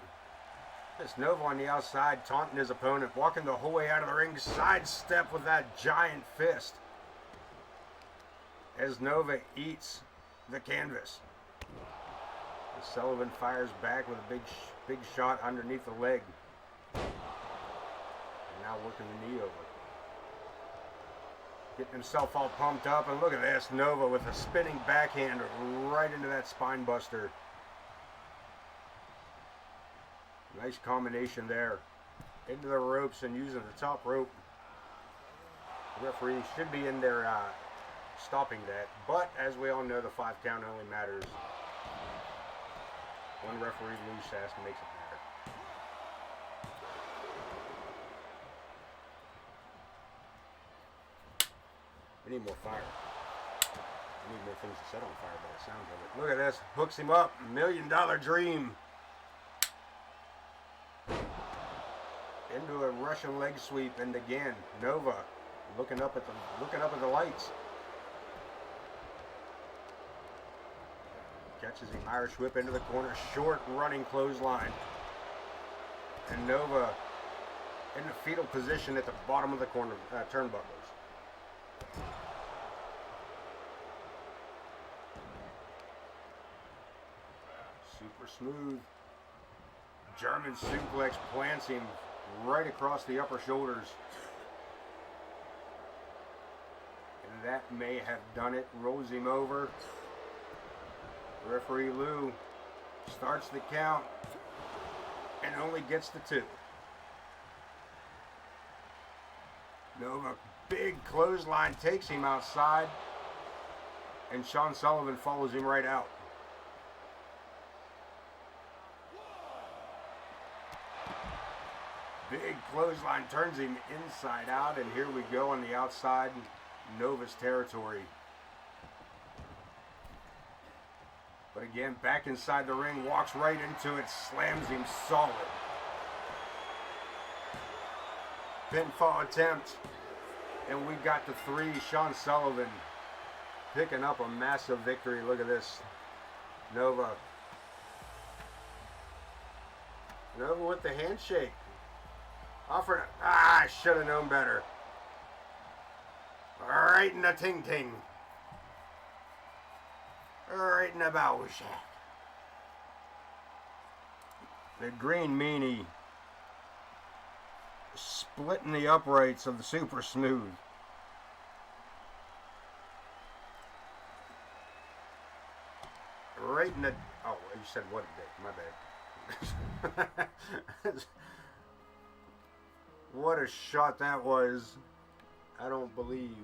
This Nova on the outside taunting his opponent, walking the whole way out of the ring, sidestep with that giant fist. As Nova eats the canvas. And Sullivan fires back with a big shot underneath the leg. And now working the knee over. Getting himself all pumped up, and look at this, Nova with a spinning backhand right into that spine buster. Nice combination there. Into the ropes and using the top rope. The referee should be in there stopping that. But as we all know, the 5 count only matters. One referee loose ass makes it matter. We need more fire. We need more things to set on fire by the sound of it. Look at this. Hooks him up. $1 Million Dream. into a Russian leg sweep, and again Nova looking up at the lights. Catches the Irish whip into the corner, short running clothesline, and Nova in the fetal position at the bottom of the corner turnbuckles. Super smooth German suplex plants him right across the upper shoulders. And that may have done it. Rolls him over. Referee Lou starts the count and only gets the 2. Nova, big clothesline, takes him outside, and Shawn Sullivan follows him right out. Big clothesline turns him inside out, and here we go on the outside, Nova's territory. But again, back inside the ring, walks right into it, slams him solid. Pinfall attempt, and we got the 3. Shawn Sullivan picking up a massive victory. Look at this. Nova with the handshake. Offering it. I should have known better. Right in the ting-ting. Right in the Bouchard. The green meanie splitting the uprights of the super smooth. Right in the... Oh, you said what a dick. My bad. What a shot that was. I don't believe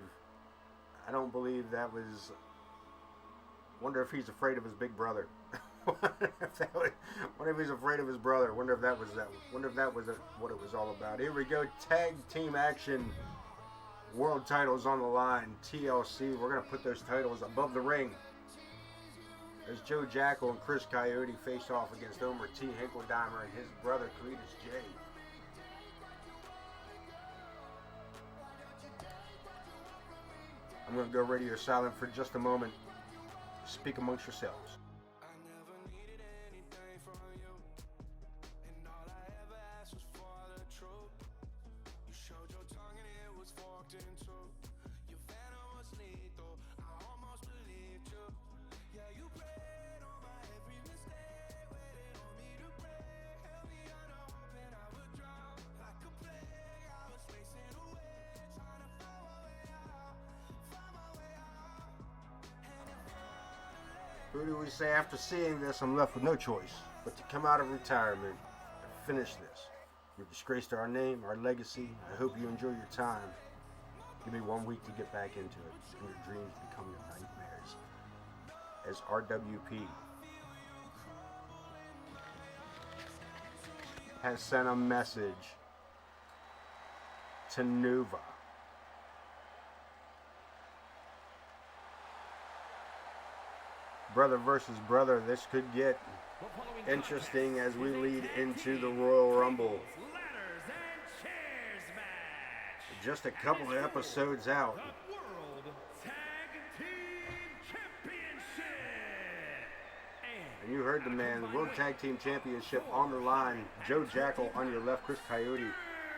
that was... Wonder if he's afraid of his big brother. Wonder if he's afraid of his brother. Wonder if that was what it was all about. Here we go. Tag team action. World titles on the line. TLC. We're going to put those titles above the ring. As Joe Jackal and Chris Coyote face off against Omar T. Hinkledimers and his brother Cletus J. I'm going to go radio silent for just a moment. Speak amongst yourselves. I never needed anything from you, and all I ever asked was for the truth. You showed your tongue and it was forked in two. Your venom was lethal, I almost believed you. Yeah, you prayed on my every mistake, waited on me to break, held me under hoping I would drown. Like a plague, I was racing away, trying to find my way out, And if Who do we say after seeing this, I'm left with no choice but to come out of retirement and finish this. You've disgraced our name, our legacy. I hope you enjoy your time. Give me 1 week to get back into it, and your dreams become your nightmares. As RWP has sent a message to Nova. Brother versus brother, this could get interesting as we lead into the Royal Rumble. Just a couple of episodes out. And you heard the man, the World Tag Team Championship on the line. Joe Jackal on your left, Chris Coyote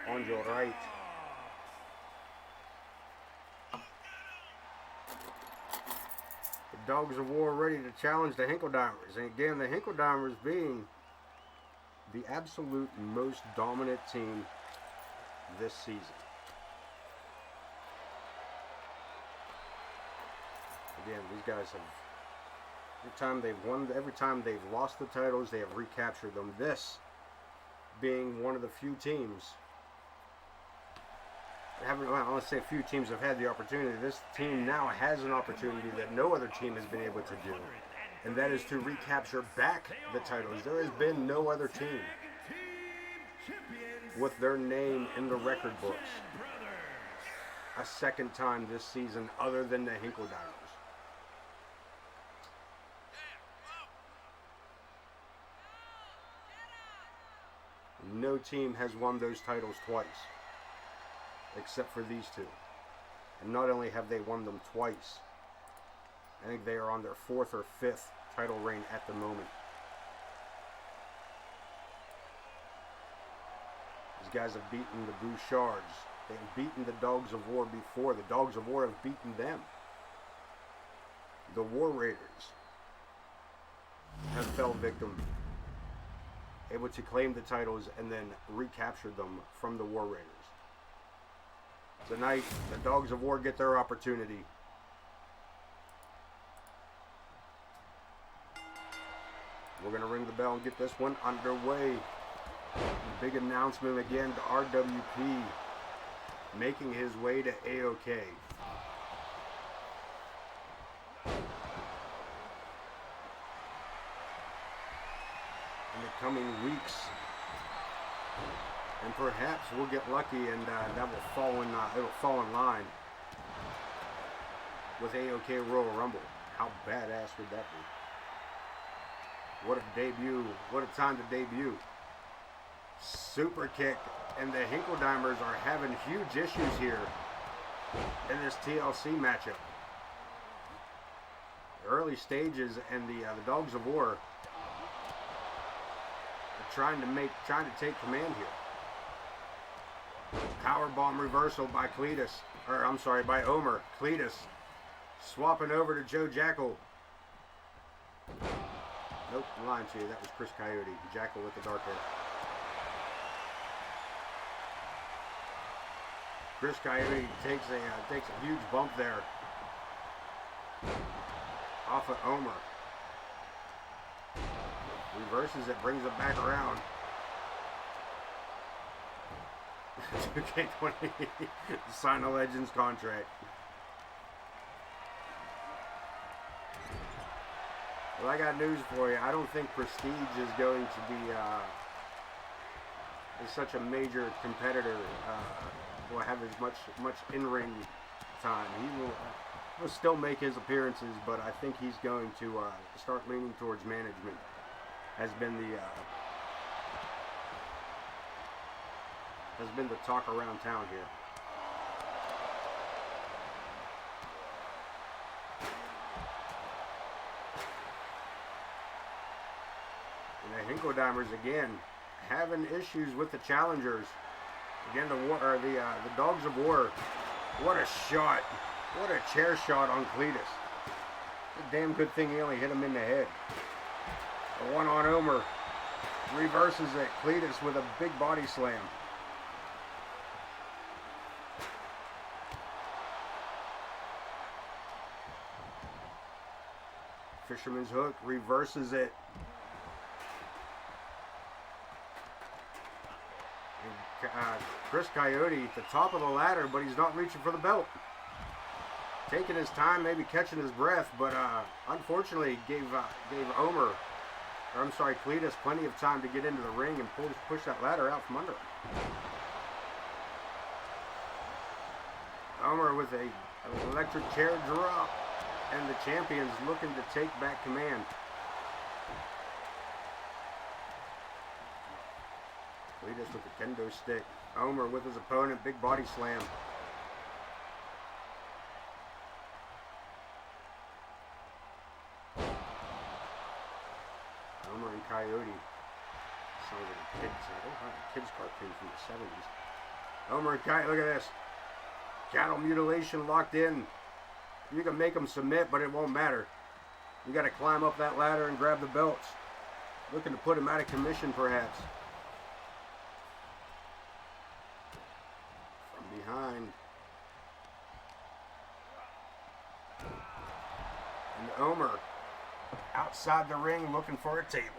on your right. Dogs of War ready to challenge the Hinkledimers. And again, the Hinkledimers being the absolute most dominant team this season. Again, these guys have, every time they've won, every time they've lost the titles, they have recaptured them. This being one of the few teams, I want to say a few teams have had the opportunity. This team now has an opportunity that no other team has been able to do, and that is to recapture back the titles. There has been no other team with their name in the record books a second time this season other than the Hinkledimers. No no team has won those titles twice, except for these two. And not only have they won them twice, I think they are on their 4th or 5th title reign at the moment. These guys have beaten the Bouchards. They've beaten the Dogs of War before. The Dogs of War have beaten them. The War Raiders have fell victim, able to claim the titles and then recapture them from the War Raiders. Tonight, the Dogs of War get their opportunity. We're going to ring the bell and get this one underway. Big announcement again to RWP, making his way to AoK. In the coming weeks. And perhaps we'll get lucky and that will fall in, it'll fall in line with AoK Royal Rumble. How badass would that be? What a debut. What a time to debut. Super kick. And the Hinkledimers are having huge issues here in this TLC matchup. The early stages and the Dogs of War are trying to take command here. Powerbomb reversal by by Omer. Cletus swapping over to Joe Jackal. Nope, I'm lying to you. That was Chris Coyote. Jackal with the dark hair. Chris Coyote takes a huge bump there off of Omer. Reverses it, brings it back around. 2K20, sign a Legends contract. Well, I got news for you. I don't think Prestige is going to be is such a major competitor. Will have as much in-ring time. He will still make his appearances, but I think he's going to start leaning towards management. Has been the talk around town here. And the Hinkledimers again having issues with the challengers. Again, the Dogs of War. What a shot! What a chair shot on Cletus. A damn good thing he only hit him in the head. The one on Omer reverses it. Cletus with a big body slam. Fisherman's hook reverses it. Chris Coyote at the top of the ladder, but he's not reaching for the belt. Taking his time, maybe catching his breath, but unfortunately gave Cletus plenty of time to get into the ring and push that ladder out from under him. Omer with an electric chair drop, and the champion's looking to take back command. Cletus with the kendo stick. Omer with his opponent, big body slam. Omer and Coyote. Sounds like a kid's cartoon from the 70s. Omer and Coyote, look at this. Cattle mutilation locked in. You can make them submit, but it won't matter. You got to climb up that ladder and grab the belts. Looking to put him out of commission, perhaps. Behind. And Omer outside the ring looking for a table.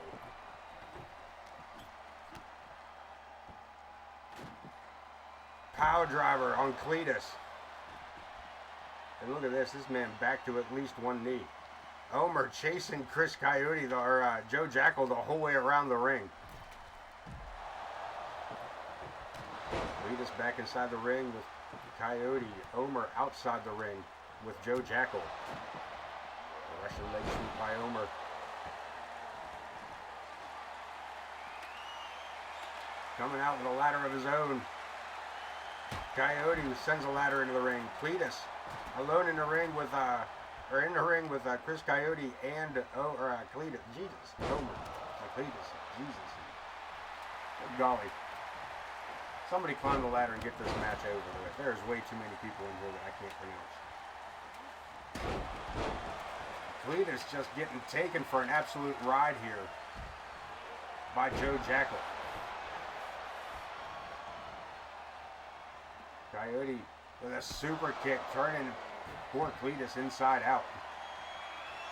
Power driver on Cletus. And look at this man back to at least one knee. Omer chasing Chris Coyote, or Joe Jackal, the whole way around the ring. Cletus back inside the ring with Coyote. Omer outside the ring with Joe Jackal. Russian leg sweep by Omer. coming out with a ladder of his own. Coyote sends a ladder into the ring. Cletus alone in the ring with Chris Coyote and Cletus. Jesus, Coleman. Cletus. Jesus. Good golly. Somebody climb the ladder and get this match over with. There's way too many people in here that I can't pronounce. Cletus just getting taken for an absolute ride here by Joe Jackal. Coyote with a super kick, turning poor Cletus inside out.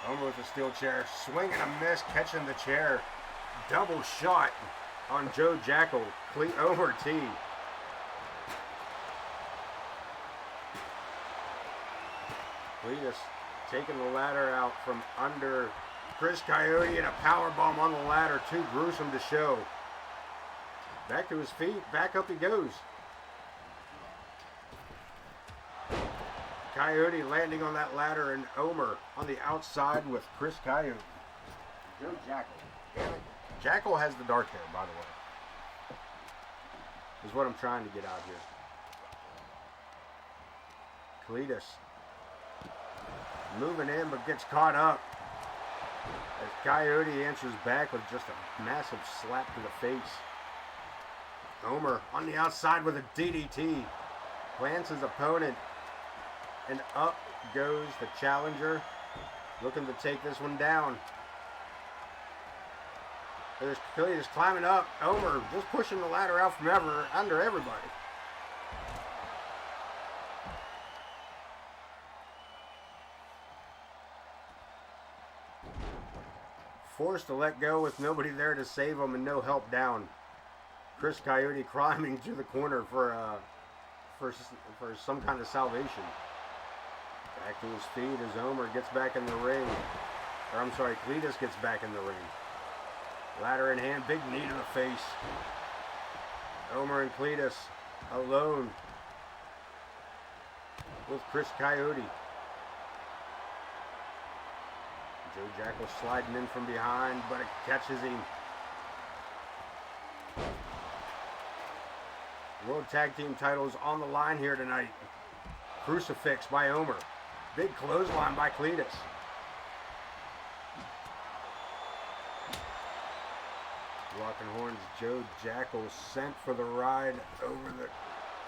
Over with a steel chair, swing and a miss, catching the chair. Double shot on Joe Jackal. Over T. Cletus taking the ladder out from under Chris Coyote, and a powerbomb on the ladder. Too gruesome to show. Back to his feet. Back up he goes. Coyote landing on that ladder, and Omer on the outside with Chris Coyote. Joe Jackal. Damn it. Jackal has the dark hair, by the way. Is what I'm trying to get out here. Cletus moving in, but gets caught up as Coyote answers back with just a massive slap to the face. Omer on the outside with a DDT. Plants his opponent, and up goes the challenger, looking to take this one down. There's Cletus climbing up. Omer just pushing the ladder out from under everybody. Forced to let go with nobody there to save him and no help down. Chris Coyote climbing to the corner for some kind of salvation. Back to his feet as Omer gets back in the ring. Or I'm sorry, Cletus gets back in the ring. Ladder in hand, big knee to the face. Omer and Cletus alone with Chris Coyote. Joe Jackal sliding in from behind, but it catches him. World Tag Team titles on the line here tonight. Crucifix by Omer. Big clothesline by Cletus. Locking horns, Joe Jackal sent for the ride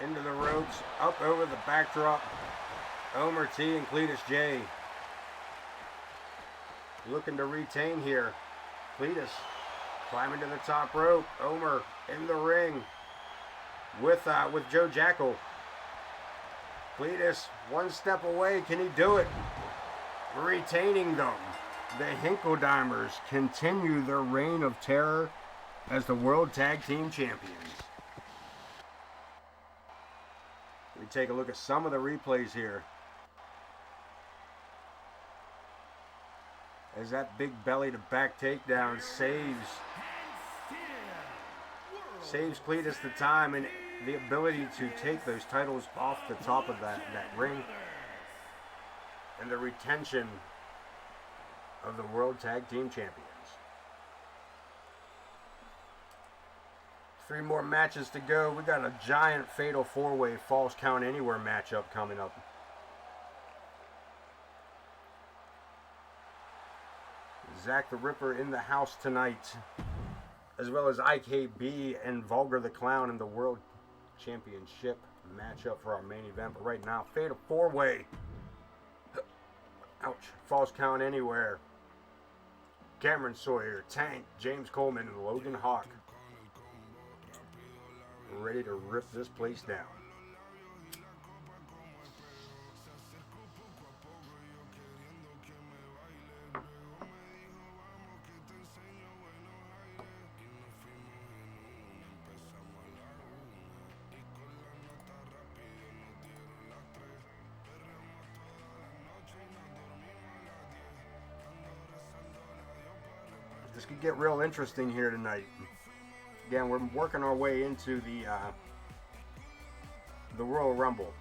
into the ropes, up over the backdrop. Omer T and Cletus J looking to retain here. Cletus climbing to the top rope. Omer in the ring with Joe Jackal. Cletus one step away. Can he do it? Retaining them. The Hinkledimers continue their reign of terror as the World Tag Team Champions. We take a look at some of the replays here. As that big belly to back takedown saves Cletus the time and the ability to take those titles off the top of that ring, and the retention of the World Tag Team Champions. 3 more matches to go. We got a giant fatal 4-way false count anywhere matchup coming up. Zakk the Ripper in the house tonight, as well as IKB and Vulgar the Clown in the World Championship matchup for our main event. But right now, fatal 4-way. Ouch. False count anywhere. Kamron, Sawyer, Tank, James Coleman, and Logan Hawk ready to rip this place down. This could get real interesting here tonight. Again, we're working our way into the Royal Rumble.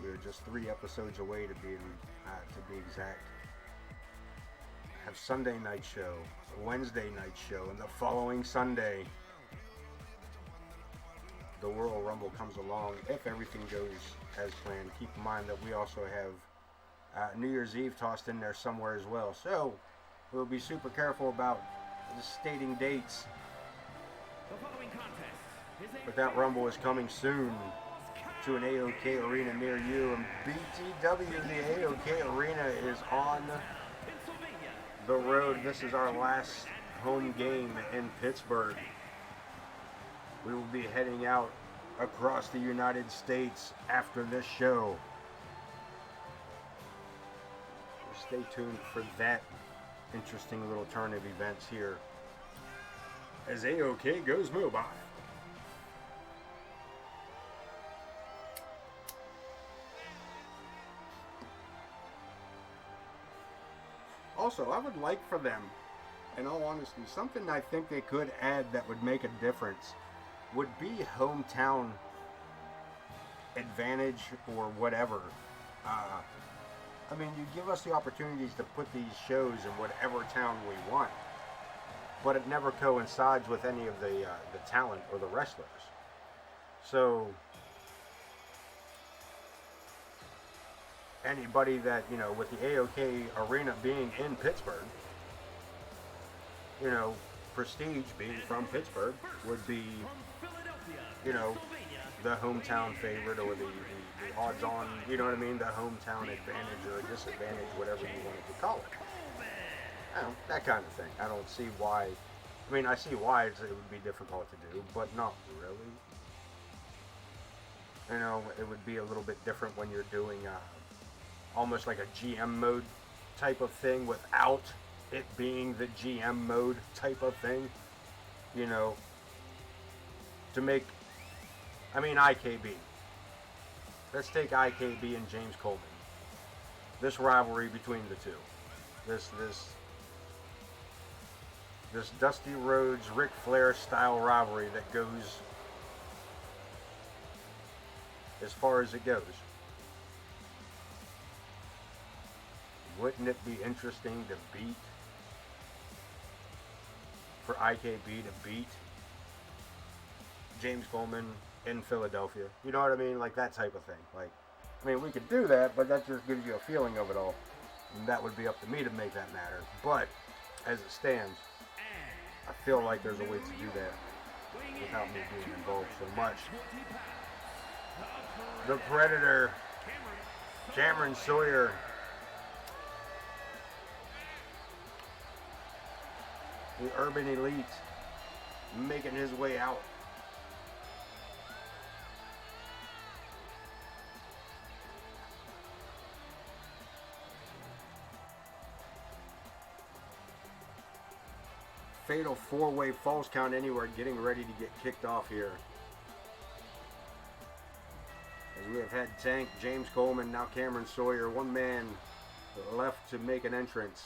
We're just 3 episodes away to be exact. have Sunday night show, Wednesday night show, and the following Sunday, the Royal Rumble comes along. If everything goes as planned, keep in mind that we also have New Year's Eve tossed in there somewhere as well. So we'll be super careful about stating dates. The following contest is a But that Rumble is coming soon to an AoK arena near you. And BTW, the AoK arena, is on Pennsylvania. the road. This is our last home game in Pittsburgh. We will be heading out across the United States after this show. So stay tuned for that interesting little turn of events here as AoK goes mobile. Also, I would like for them, in all honesty, something I think they could add that would make a difference would be hometown advantage or whatever. I mean, you give us the opportunities to put these shows in whatever town we want, but it never coincides with any of the talent or the wrestlers. So anybody that, you know, with the AoK arena being in Pittsburgh, you know, Prestige being from Pittsburgh would be, you know, the hometown favorite or the odds on, you know what I mean, the hometown advantage or disadvantage, whatever you wanted to call it. I don't, that kind of thing. I don't see why. I mean, I see why it would be difficult to do, but not really. You know, it would be a little bit different when you're doing almost like a GM mode type of thing without it being the GM mode type of thing. You know, to make, I mean, IKB. Let's take IKB and James Coleman. This rivalry between the two. This Dusty Rhodes, Ric Flair style rivalry that goes as far as it goes. Wouldn't it be interesting to beat, for IKB to beat James Coleman in Philadelphia? You know what I mean? Like that type of thing. Like, I mean, we could do that, but that just gives you a feeling of it all. And that would be up to me to make that matter. But as it stands, I feel like there's a way to do that without me being involved so much. The Predator, Kamron Sawyer. The Urban Elite making his way out. Fatal 4-way falls count anywhere getting ready to get kicked off here. As we have had Tank, James Coleman, now Kamron Sawyer, one man left to make an entrance.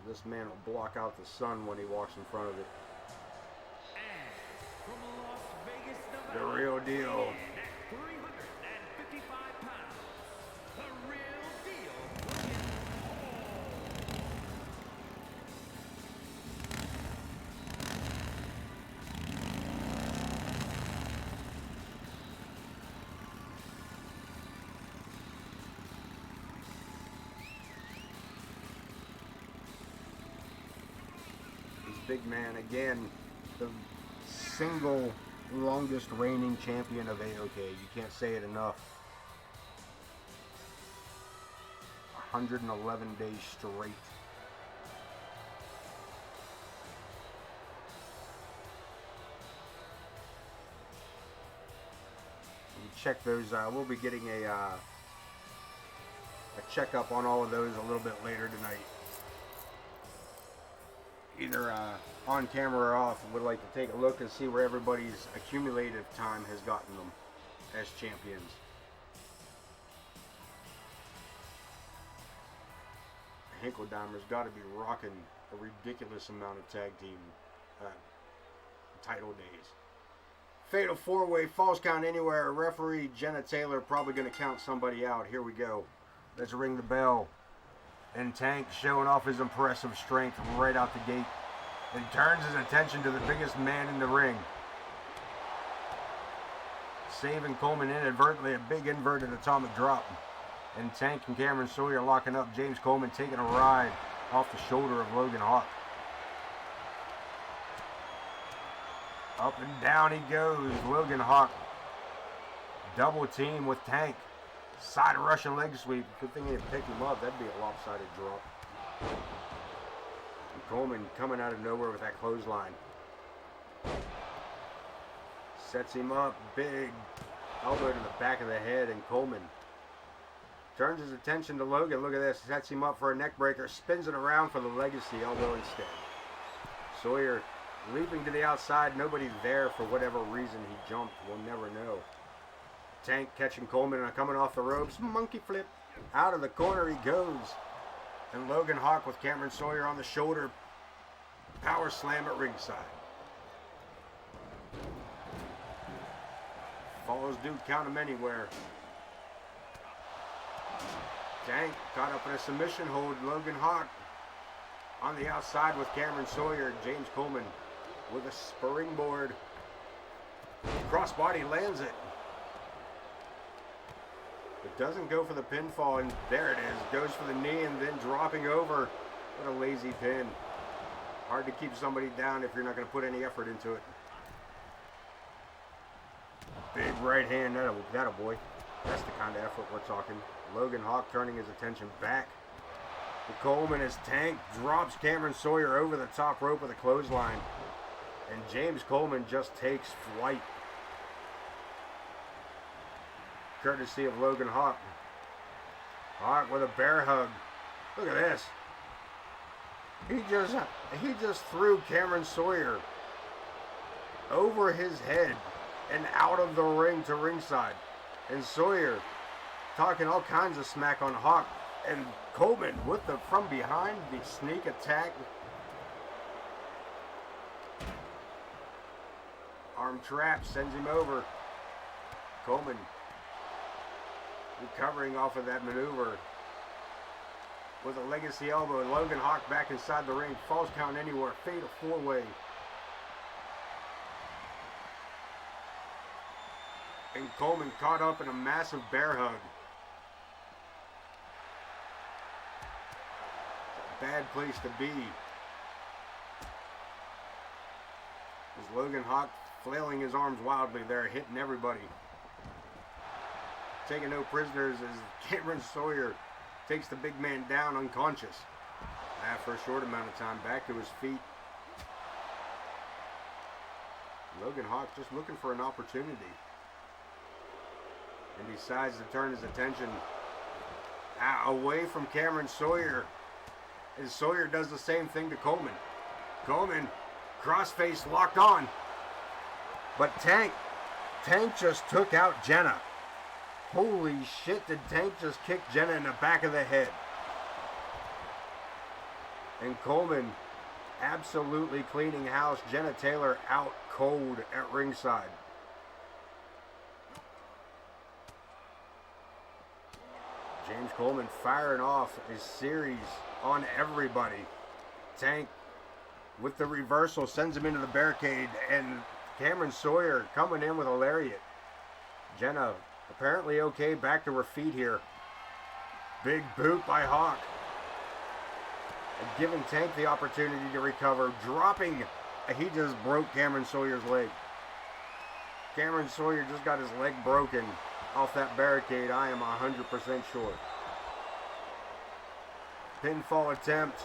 This man will block out the sun when he walks in front of it. And from Las Vegas, The Nevada, real deal. at 355 pounds, the real deal, Logan. Big man again, the single longest reigning champion of AoK. You can't say it enough. 111 days straight. You check those. We'll be getting a checkup on all of those a little bit later tonight. Either on camera or off, would like to take a look and see where everybody's accumulative time has gotten them as champions. Hinkledimers got to be rocking a ridiculous amount of tag team title days. Fatal 4-way falls count anywhere. Referee Jenna Taylor probably going to count somebody out. Here we go. Let's ring the bell. And Tank showing off his impressive strength right out the gate. And turns his attention to the biggest man in the ring. Saving Coleman inadvertently, a big inverted atomic drop. And Tank and Kamron Sawyer locking up. James Coleman taking a ride off the shoulder of Logan Hawk. Up and down he goes. Logan Hawk. Double team with Tank. Side Russian leg sweep. Good thing he didn't pick him up. That'd be a lopsided drop. And Coleman coming out of nowhere with that clothesline. Sets him up. Big elbow to the back of the head. And Coleman turns his attention to Logan. Look at this. Sets him up for a neck breaker. Spins it around for the legacy elbow instead. Sawyer leaping to the outside. Nobody there for whatever reason he jumped. We'll never know. Tank catching Coleman and coming off the ropes. Monkey flip. Out of the corner he goes. And Logan Hawk with Kamron Sawyer on the shoulder. Power slam at ringside. Follows Duke, count him anywhere. Tank caught up in a submission hold. Logan Hawk on the outside with Kamron Sawyer. James Coleman with a springboard. Crossbody lands it. It doesn't go for the pinfall, and there it is. Goes for the knee and then dropping over. What a lazy pin. Hard to keep somebody down if you're not going to put any effort into it. Big right hand, that a boy. That's the kind of effort we're talking. Logan Hawk turning his attention back to Coleman as Tank drops Kamron Sawyer over the top rope with a clothesline. And James Coleman just takes flight. Courtesy of Logan Hawk. Hawk with a bear hug. Look at this. He just threw Kamron Sawyer over his head and out of the ring to ringside. And Sawyer talking all kinds of smack on Hawk. And Coleman with the from behind, the sneak attack. Arm trap sends him over. Coleman recovering off of that maneuver with a legacy elbow. Logan Hawk back inside the ring. Falls count anywhere. Fatal four-way. And Coleman caught up in a massive bear hug. Bad place to be. As Logan Hawk flailing his arms wildly there, hitting everybody. Taking no prisoners as Kamron Sawyer takes the big man down unconscious. After a short amount of time, back to his feet. Logan Hawk just looking for an opportunity. And decides to turn his attention away from Kamron Sawyer. And Sawyer does the same thing to Coleman. Coleman, crossface locked on. But Tank just took out Jenna. Holy shit, did Tank just kick Jenna in the back of the head. And Coleman absolutely cleaning house. Jenna Taylor out cold at ringside. James Coleman firing off a series on everybody. Tank with the reversal sends him into the barricade, and Kamron Sawyer coming in with a lariat. Jenna apparently okay, back to her feet here. Big boot by Hawk. And giving Tank the opportunity to recover. Dropping. He just broke Kamron Sawyer's leg. Kamron Sawyer just got his leg broken off that barricade, I am 100% sure. Pinfall attempt.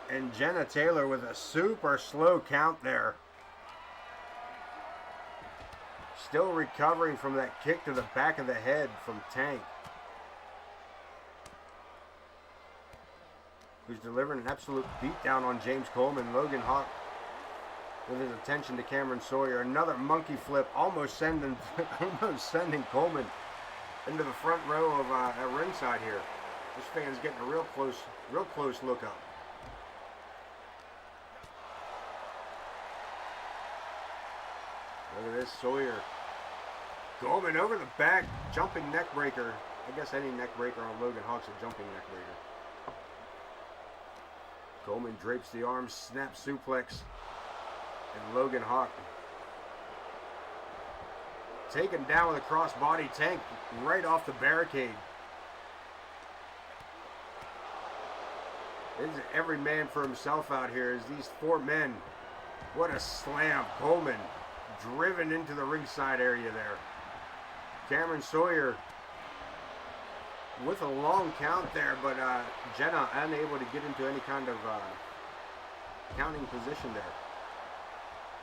And Jenna Taylor with a super slow count there. Still recovering from that kick to the back of the head from Tank, who's delivering an absolute beatdown on James Coleman. Logan Hawk with his attention to Kamron Sawyer. Another monkey flip, almost sending Coleman into the front row of at ringside here. This fan's getting a real close look up. Look at this, Sawyer Coleman over the back, jumping neck breaker. I guess any neck breaker on Logan Hawk's a jumping neck breaker. Coleman drapes the arm, snap suplex, and Logan Hawk taken down with a crossbody tank right off the barricade. It's every man for himself out here as these four men. What a slam. Coleman driven into the ringside area there. Kamron Sawyer with a long count there, but Jenna unable to get into any kind of counting position there.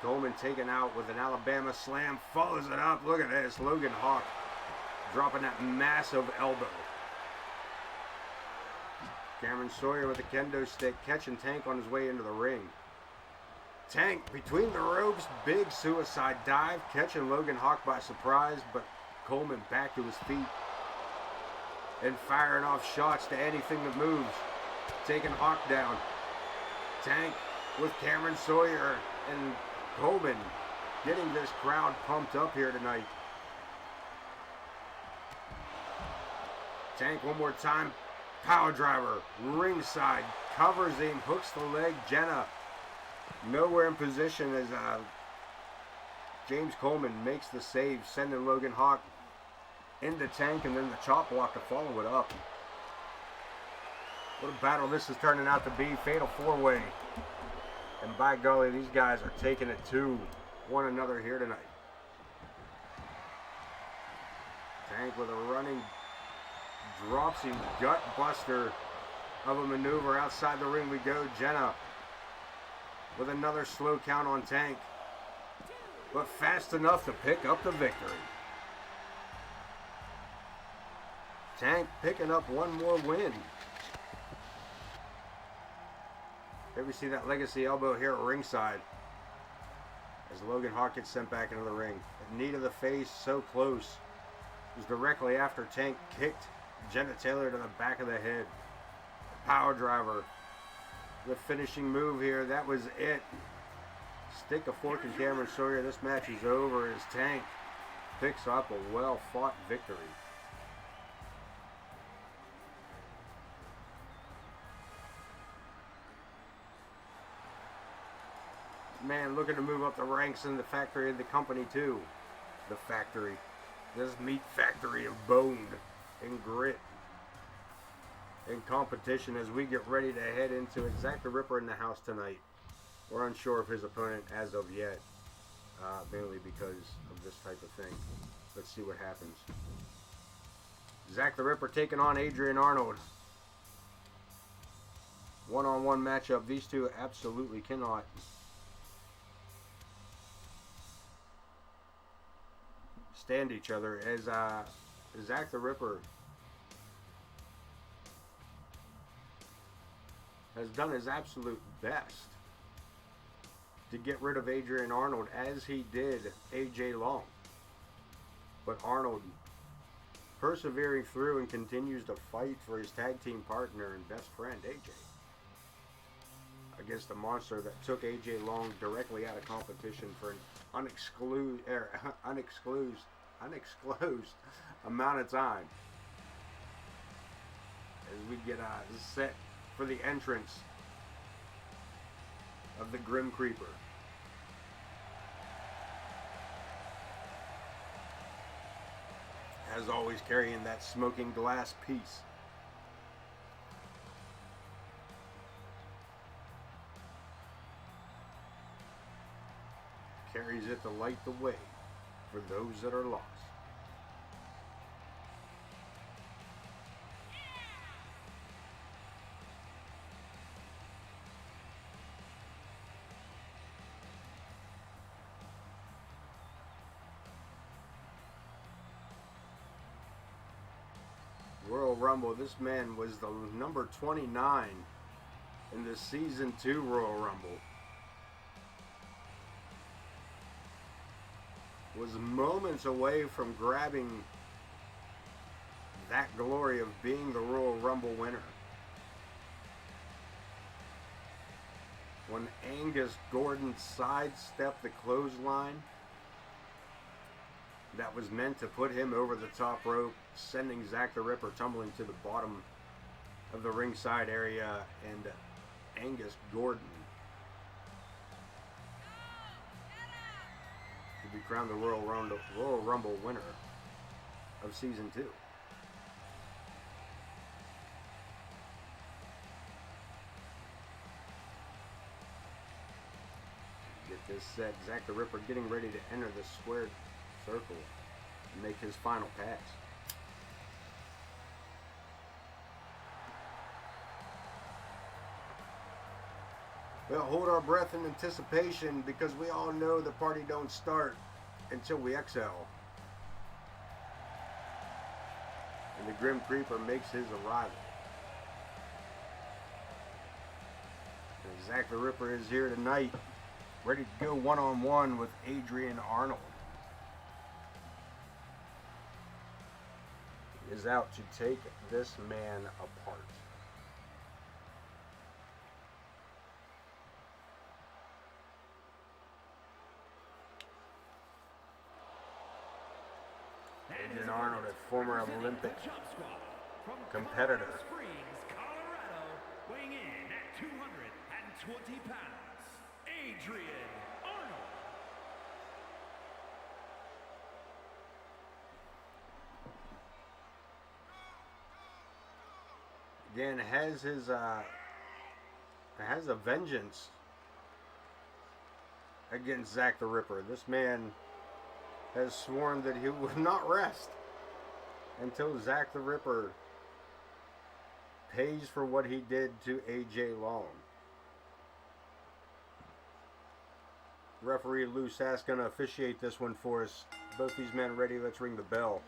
Coleman taken out with an Alabama slam, follows it up. Look at this, Logan Hawk dropping that massive elbow. Kamron Sawyer with a kendo stick, catching Tank on his way into the ring. Tank between the ropes, big suicide dive, catching Logan Hawk by surprise, but Coleman back to his feet and firing off shots to anything that moves, taking Hawk down. Tank with Kamron Sawyer and Coleman getting this crowd pumped up here tonight. Tank one more time, power driver, ringside, covers him, hooks the leg. Jenna nowhere in position as James Coleman makes the save, sending Logan Hawk into Tank, and then the chop block to follow it up. What a battle this is turning out to be. Fatal four-way. And by golly, these guys are taking it to one another here tonight. Tank with a running dropsy gut buster of a maneuver. Outside the ring we go. Jenna with another slow count on Tank, but fast enough to pick up the victory. Tank picking up one more win. Here we see that legacy elbow here at ringside as Logan Hawk gets sent back into the ring. A knee to the face, so close. It was directly after Tank kicked Jenna Taylor to the back of the head. Power driver. The finishing move here, that was it. Stick a fork in Kamron Sawyer. This match is over as Tank picks up a well-fought victory. Man, looking to move up the ranks in the factory of the company too. The factory. This meat factory of bone and grit and competition as we get ready to head into it. Zakk the Ripper in the house tonight. We're unsure of his opponent as of yet, mainly because of this type of thing. Let's see what happens. Zakk the Ripper taking on Adrian Arnold. One-on-one matchup. These two absolutely cannot stand each other as Zakk the Ripper has done his absolute best to get rid of Adrian Arnold as he did AJ Long. But Arnold persevering through and continues to fight for his tag team partner and best friend AJ against a monster that took AJ Long directly out of competition for an unexcused amount of time as we get set for the entrance of the Grim Creeper. As always, carrying that smoking glass piece. Carries it to light the way for those that are lost. Royal Rumble. This man was the number 29 in the Season 2 Royal Rumble. Was moments away from grabbing that glory of being the Royal Rumble winner. When Angus Gordon sidestepped the clothesline that was meant to put him over the top rope, sending Zakk the Ripper tumbling to the bottom of the ringside area, and Angus Gordon to be crowned the Royal Rumble winner of Season 2. Get this set, Zakk the Ripper getting ready to enter the squared circle and make his final pass. We'll hold our breath in anticipation because we all know the party don't start until we exhale. And the Grim Creeper makes his arrival. And Zakk the Ripper is here tonight, ready to go one-on-one with Adrian Arnold. He is out to take this man apart. Adrian Arnold, a former Olympic competitor. Colorado, weighing in at 220 pounds, Adrian Arnold. Again, has a vengeance against Zakk the Ripper. This man has sworn that he will not rest until Zakk the Ripper pays for what he did to AJ Long. Referee Lou Sass going to officiate this one for us. Both these men ready. Let's ring the bell.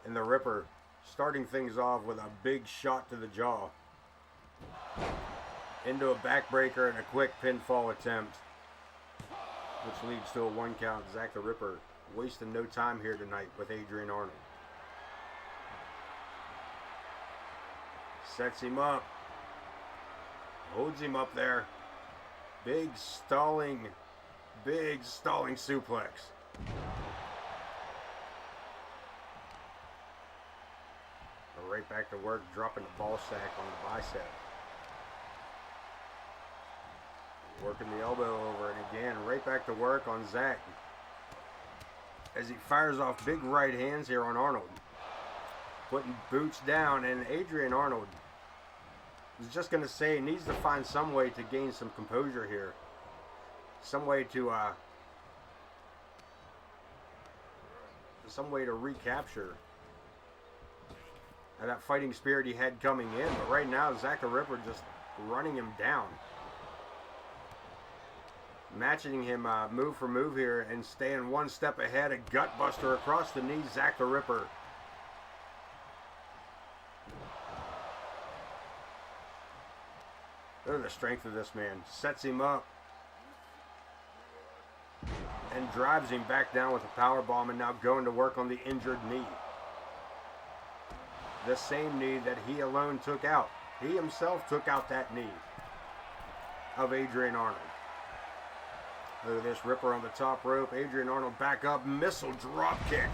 And the Ripper starting things off with a big shot to the jaw. Into a backbreaker and a quick pinfall attempt, which leads to a 1 count. Zakk the Ripper wasting no time here tonight with Adrian Arnold. Sets him up. Holds him up there. Big stalling suplex. Right back to work, dropping the ball sack on the bicep. Working the elbow over, and again, right back to work on Zakk. As he fires off big right hands here on Arnold. Putting boots down, and Adrian Arnold was just going to say he needs to find some way to gain some composure here. Some way to recapture that fighting spirit he had coming in. But right now, Zakk the Ripper just running him down. Matching him move for move here and staying one step ahead. A gut buster across the knee, Zakk the Ripper. Look at the strength of this man. Sets him up and drives him back down with a power bomb, and now going to work on the injured knee. The same knee that he alone took out. He himself took out that knee of Adrian Arnold. Look at this, Ripper on the top rope. Adrian Arnold back up, missile drop kick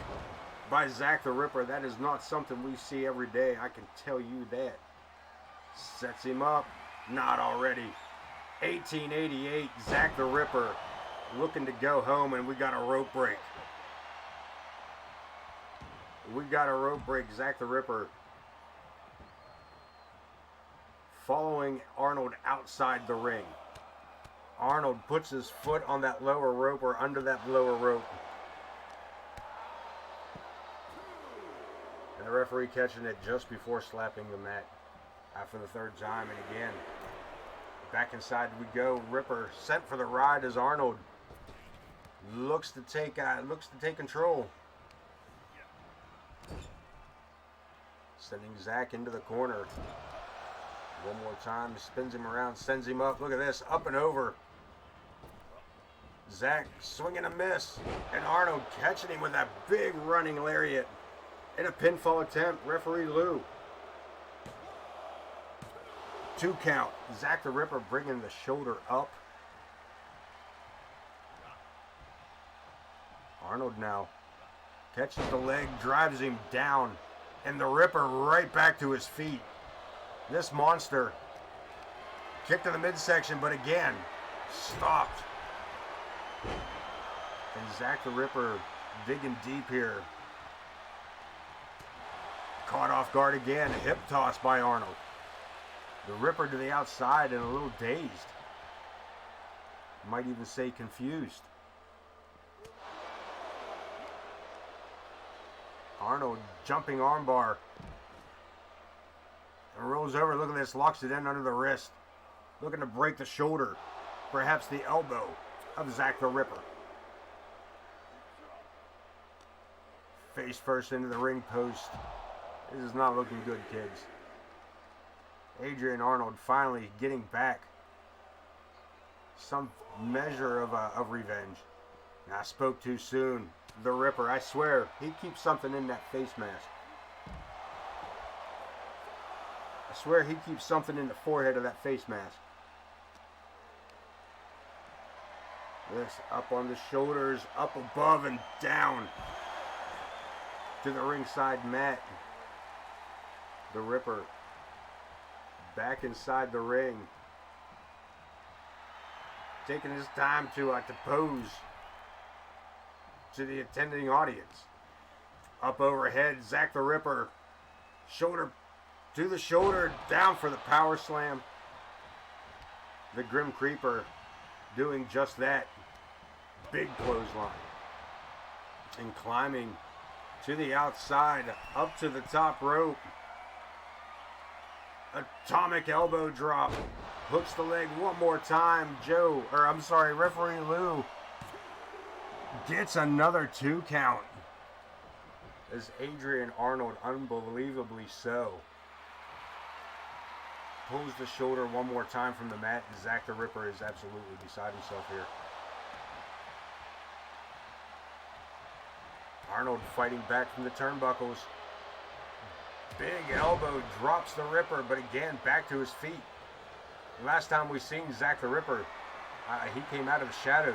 by Zakk the Ripper. That is not something we see every day, I can tell you that. Sets him up, not already. 1888, Zakk the Ripper looking to go home, and we got a rope break. We got a rope break. Zakk the Ripper following Arnold outside the ring. Arnold puts his foot on that lower rope, or under that lower rope. And the referee catching it just before slapping the mat for the third time. And again, back inside we go. Ripper sent for the ride as Arnold looks to take control. Sending Zakk into the corner. One more time, spins him around, sends him up. Look at this, up and over. Zakk swinging a miss, and Arnold catching him with that big running lariat in a pinfall attempt. Referee Lou. 2 count. Zakk the Ripper bringing the shoulder up. Arnold now Catches the leg, drives him down, and the Ripper right back to his feet. This monster kicked to the midsection, but again, stopped. And Zakk the Ripper digging deep here. Caught off guard again, hip toss by Arnold. The Ripper to the outside and a little dazed. Might even say confused. Arnold jumping armbar. And rolls over, look at this, locks it in under the wrist. Looking to break the shoulder, perhaps the elbow of Zakk the Ripper. Face first into the ring post. This is not looking good, kids. Adrian Arnold finally getting back some measure of revenge. And I spoke too soon. The Ripper, I swear, he keeps something in that face mask. I swear he keeps something in the forehead of that face mask. This up on the shoulders, up above and down to the ringside mat. The Ripper back inside the ring, taking his time to pose to the attending audience. Up overhead, Zakk the Ripper, shoulder to the shoulder, down for the power slam. The Grim Creeper doing just that. Big clothesline. And climbing to the outside, up to the top rope. Atomic elbow drop. Hooks the leg one more time. Referee Lou gets another 2 count. As Adrian Arnold, unbelievably so, pulls the shoulder one more time from the mat, and Zakk the Ripper is absolutely beside himself here. Arnold fighting back from the turnbuckles. Big elbow drops the Ripper, but again, back to his feet. Last time we seen Zakk the Ripper, he came out of the shadows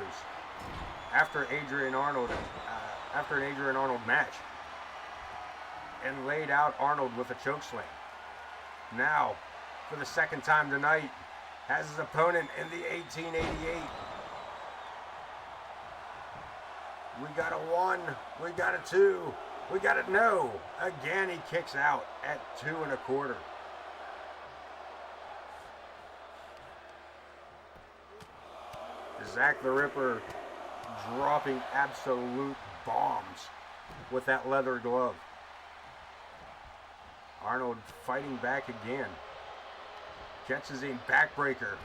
after an Adrian Arnold match, and laid out Arnold with a chokeslam. Now, for the second time tonight, has his opponent in the 1888. We got a 1, we got a 2, we got a no. Again, he kicks out at 2 1/4. Zakk the Ripper dropping absolute bombs with that leather glove. Arnold fighting back again. Catches him, backbreaker.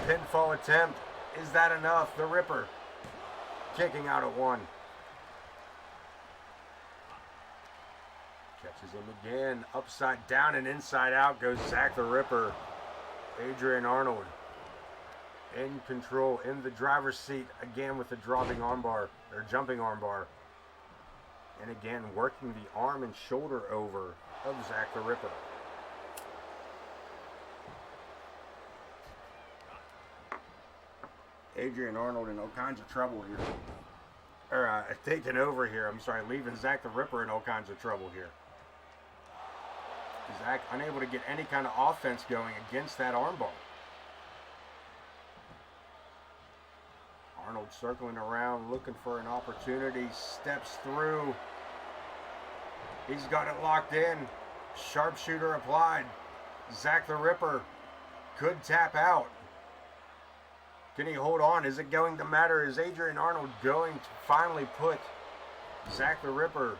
Pinfall attempt. Is that enough? The Ripper kicking out at 1. Catches him again. Upside down and inside out goes Zakk the Ripper. Adrian Arnold in control, in the driver's seat, again with the jumping armbar. And again, working the arm and shoulder over of Zakk the Ripper. Adrian Arnold in all kinds of trouble here. Taking over here, leaving Zakk the Ripper in all kinds of trouble here. Zakk unable to get any kind of offense going against that armbar. Arnold circling around, looking for an opportunity, steps through. He's got it locked in. Sharpshooter applied. Zakk the Ripper could tap out. Can he hold on? Is it going to matter? Is Adrian Arnold going to finally put Zakk the Ripper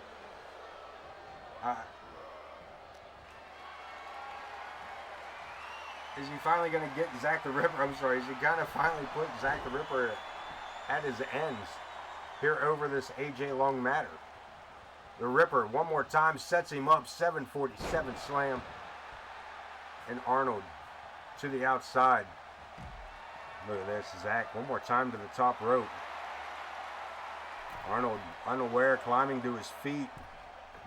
is he finally going to get Zakk the Ripper? Is he going to finally put Zakk the Ripper at his ends here over this AJ Long matter? The Ripper one more time sets him up, 747 slam. And Arnold to the outside. Look at this, Zakk one more time to the top rope. Arnold unaware, climbing to his feet.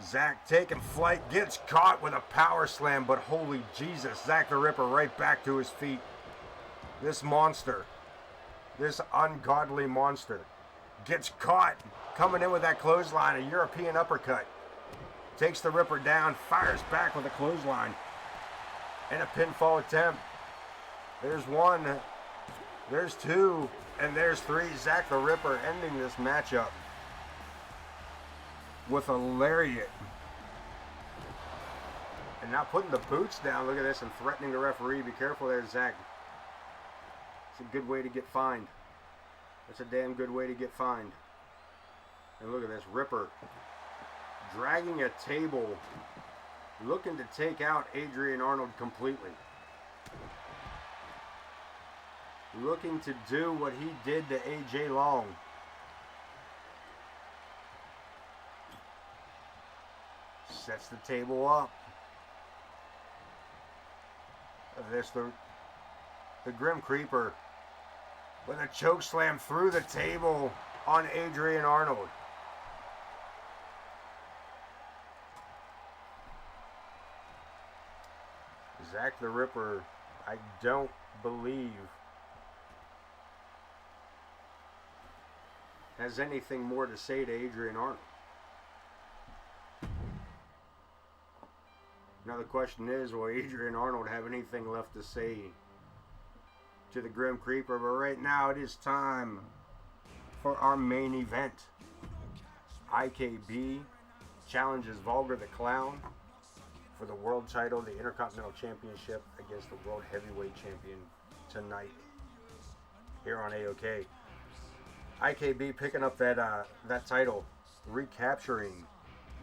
Zakk taking flight, gets caught with a power slam, but holy Jesus, Zakk the Ripper right back to his feet. This monster, this ungodly monster, Gets caught. Coming in with that clothesline. A European uppercut. Takes the Ripper down. Fires back with a clothesline. And a pinfall attempt. There's one. There's two. And there's three. Zakk the Ripper ending this matchup with a lariat. And now putting the boots down. Look at this. And threatening the referee. Be careful there, Zakk. It's a good way to get fined. It's a damn good way to get fined. And look at this. Ripper dragging a table. Looking to take out Adrian Arnold completely. Looking to do what he did to AJ Long. Sets the table up. There's the Grim Creeper with a choke slam through the table on Adrian Arnold. Zakk the Ripper, I don't believe, has anything more to say to Adrian Arnold. Now the question is, will Adrian Arnold have anything left to say to the Grim Creeper? But right now it is time for our main event. IKB challenges Vulgar the Clown for the world title, the Intercontinental Championship, against the World Heavyweight Champion tonight here on AoK. IKB picking up that title, recapturing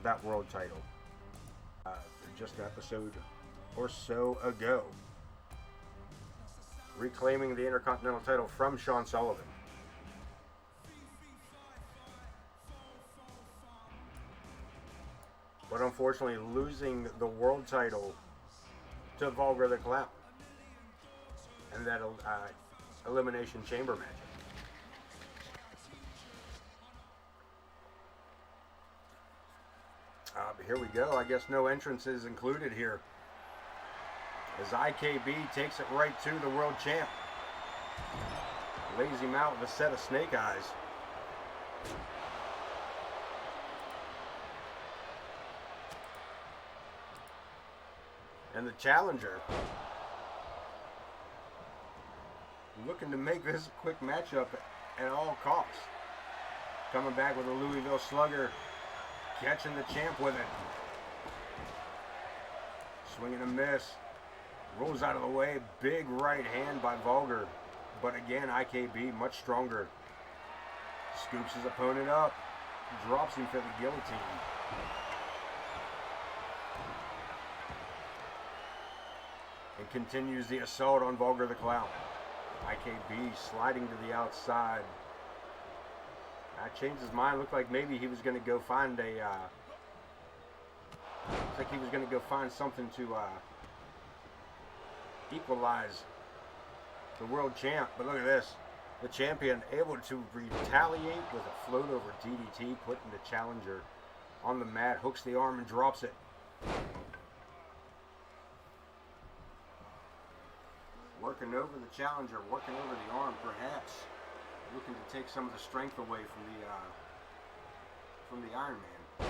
that world title just an episode or so ago, reclaiming the Intercontinental title from Shawn Sullivan. But unfortunately losing the world title to Vulgar the Clown and that Elimination Chamber match. But here we go. I guess no entrances included here, as IKB takes it right to the world champ. Lays him out with a set of snake eyes. And the challenger looking to make this a quick matchup at all costs. Coming back with a Louisville Slugger, catching the champ with it. Swing and a miss. Rolls out of the way. Big right hand by Vulgar. But again, IKB much stronger. Scoops his opponent up. Drops him for the guillotine. And continues the assault on Vulgar the Clown. IKB sliding to the outside. That changed his mind. Looked like maybe he was going to go find a. Looks like he was going to go find something to equalize the world champ. But look at this. The champion able to retaliate with a float over DDT, putting the challenger on the mat, hooks the arm and drops it. Working over the challenger, working over the arm, perhaps looking to take some of the strength away from the Iron Man.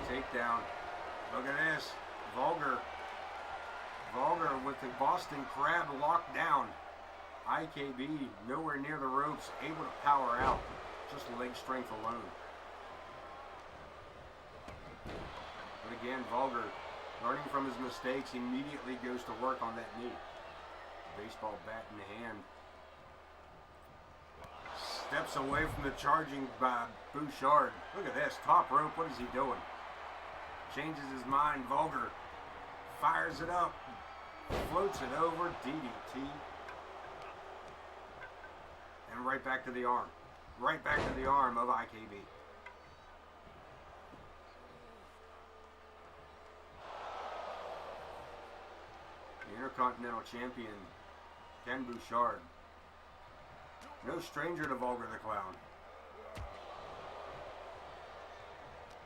Takedown. Look at this. Vulgar with the Boston Crab locked down. IKB nowhere near the ropes, able to power out. Just leg strength alone. But again, Vulgar, learning from his mistakes, immediately goes to work on that knee. Baseball bat in hand. Steps away from the charging Bouchard. Look at this. Top rope. What is he doing? Changes his mind. Vulgar fires it up. Floats it over. DDT. And right back to the arm. Right back to the arm of IKB. The Intercontinental Champion, Ken Bouchard. No stranger to Vulgar the Clown.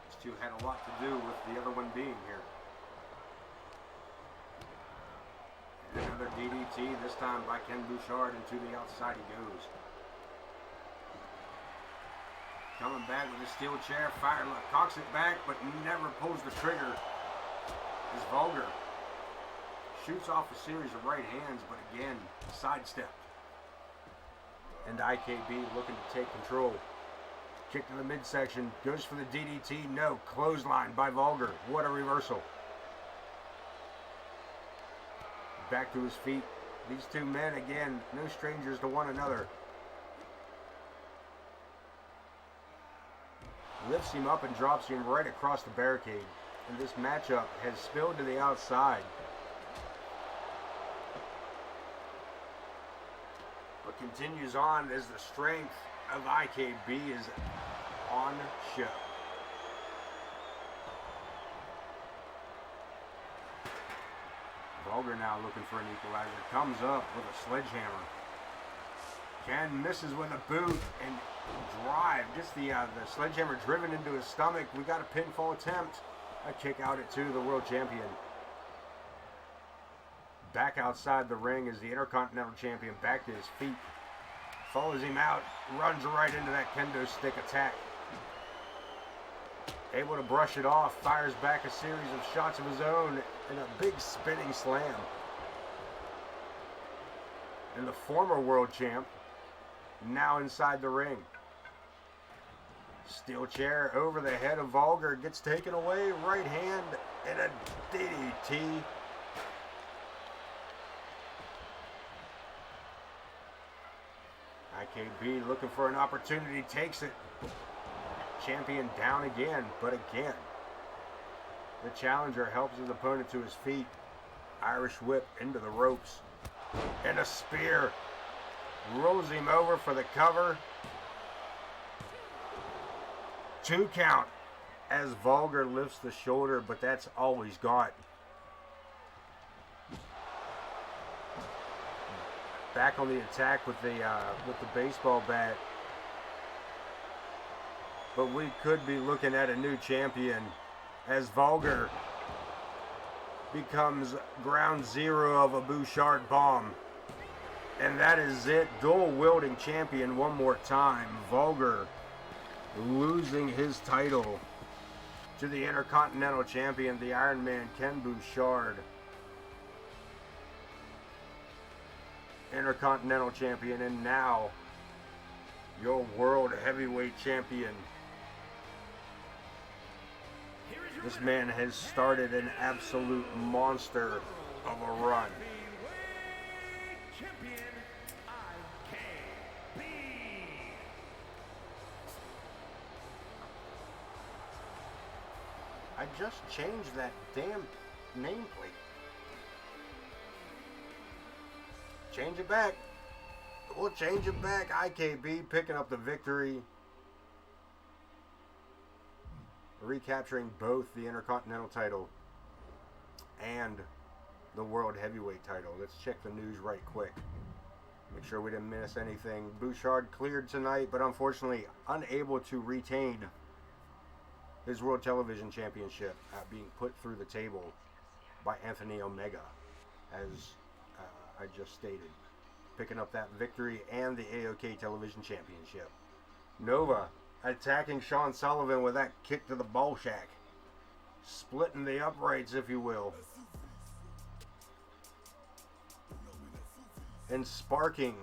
These two had a lot to do with the other one being here. Another DDT, this time by Ken Bouchard, and to the outside he goes. Coming back with a steel chair, cocks it back, but never pulls the trigger. Is Vulgar. Shoots off a series of right hands, but again, sidestepped. And IKB looking to take control. Kick to the midsection, goes for the DDT, no, clothesline by Vulgar. What a reversal. Back to his feet. These two men, again, no strangers to one another. Lifts him up and drops him right across the barricade. And this matchup has spilled to the outside. But continues on as the strength of IKB is on show. Vulgar now looking for an equalizer. Comes up with a sledgehammer. Ken misses with a boot and drive. Gets the sledgehammer driven into his stomach. We got a pinfall attempt. A kick out at 2, the world champion. Back outside the ring is the Intercontinental Champion, back to his feet. Follows him out, runs right into that kendo stick attack. Able to brush it off, fires back a series of shots of his own, and a big spinning slam. And the former world champ, now inside the ring. Steel chair over the head of Vulgar, gets taken away, right hand, and a DDT. IKB looking for an opportunity, takes it. Champion down again, but again, the challenger helps his opponent to his feet. Irish whip into the ropes. And a spear. Rolls him over for the cover. 2 count as Vulgar lifts the shoulder, but that's all he's got. Back on the attack with the baseball bat. But we could be looking at a new champion as Vulgar becomes ground zero of a Bouchard bomb. And that is it. Dual wielding champion one more time. Vulgar losing his title to the Intercontinental Champion, the Iron Man, Ken Bouchard. Intercontinental Champion, and now your World Heavyweight Champion. This man has started an absolute monster of a run. I just changed that damn nameplate. Change it back. We'll change it back. IKB picking up the victory. Recapturing both the Intercontinental title and the World Heavyweight title. Let's check the news right quick. Make sure we didn't miss anything. Bouchard cleared tonight, but unfortunately unable to retain his World Television Championship, being put through the table by Anthony Omega, as I just stated. Picking up that victory and the AoK Television Championship. Nova attacking Shawn Sullivan with that kick to the ball shack. Splitting the uprights, if you will. And sparking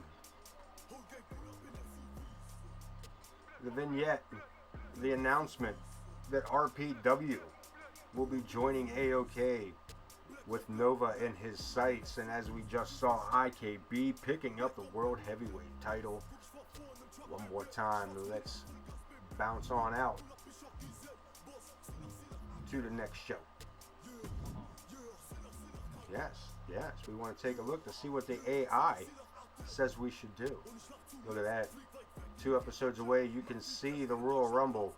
the vignette, the announcement that RPW will be joining AoK with Nova in his sights. And as we just saw, IKB picking up the World Heavyweight title one more time. Let's bounce on out to the next show. Yes, we want to take a look to see what the AI says we should do. Look at that. 2 episodes away, you can see the Royal Rumble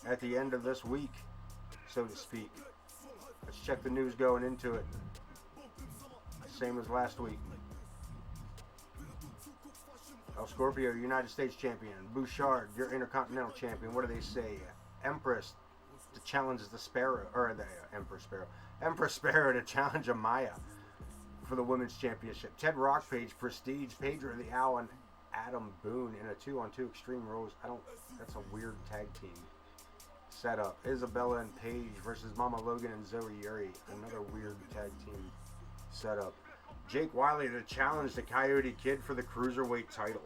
at the end of this week, so to speak. Let's check the news going into it. Same as last week. El Scorpio, United States Champion. Bouchard, your Intercontinental Champion. What do they say? Empress to challenge the Sparrow, or the Empress Sparrow to challenge Amaya for the Women's Championship. Ted Rockpage, Prestige, Pedro the Owl, and Adam Boone in a 2-on-2 Extreme Rules. That's a weird tag team setup. Isabella and Paige versus Mama Logan and Zoey Yuri. Another weird tag team setup. Jake Wiley to challenge the Coyote Kid for the Cruiserweight title.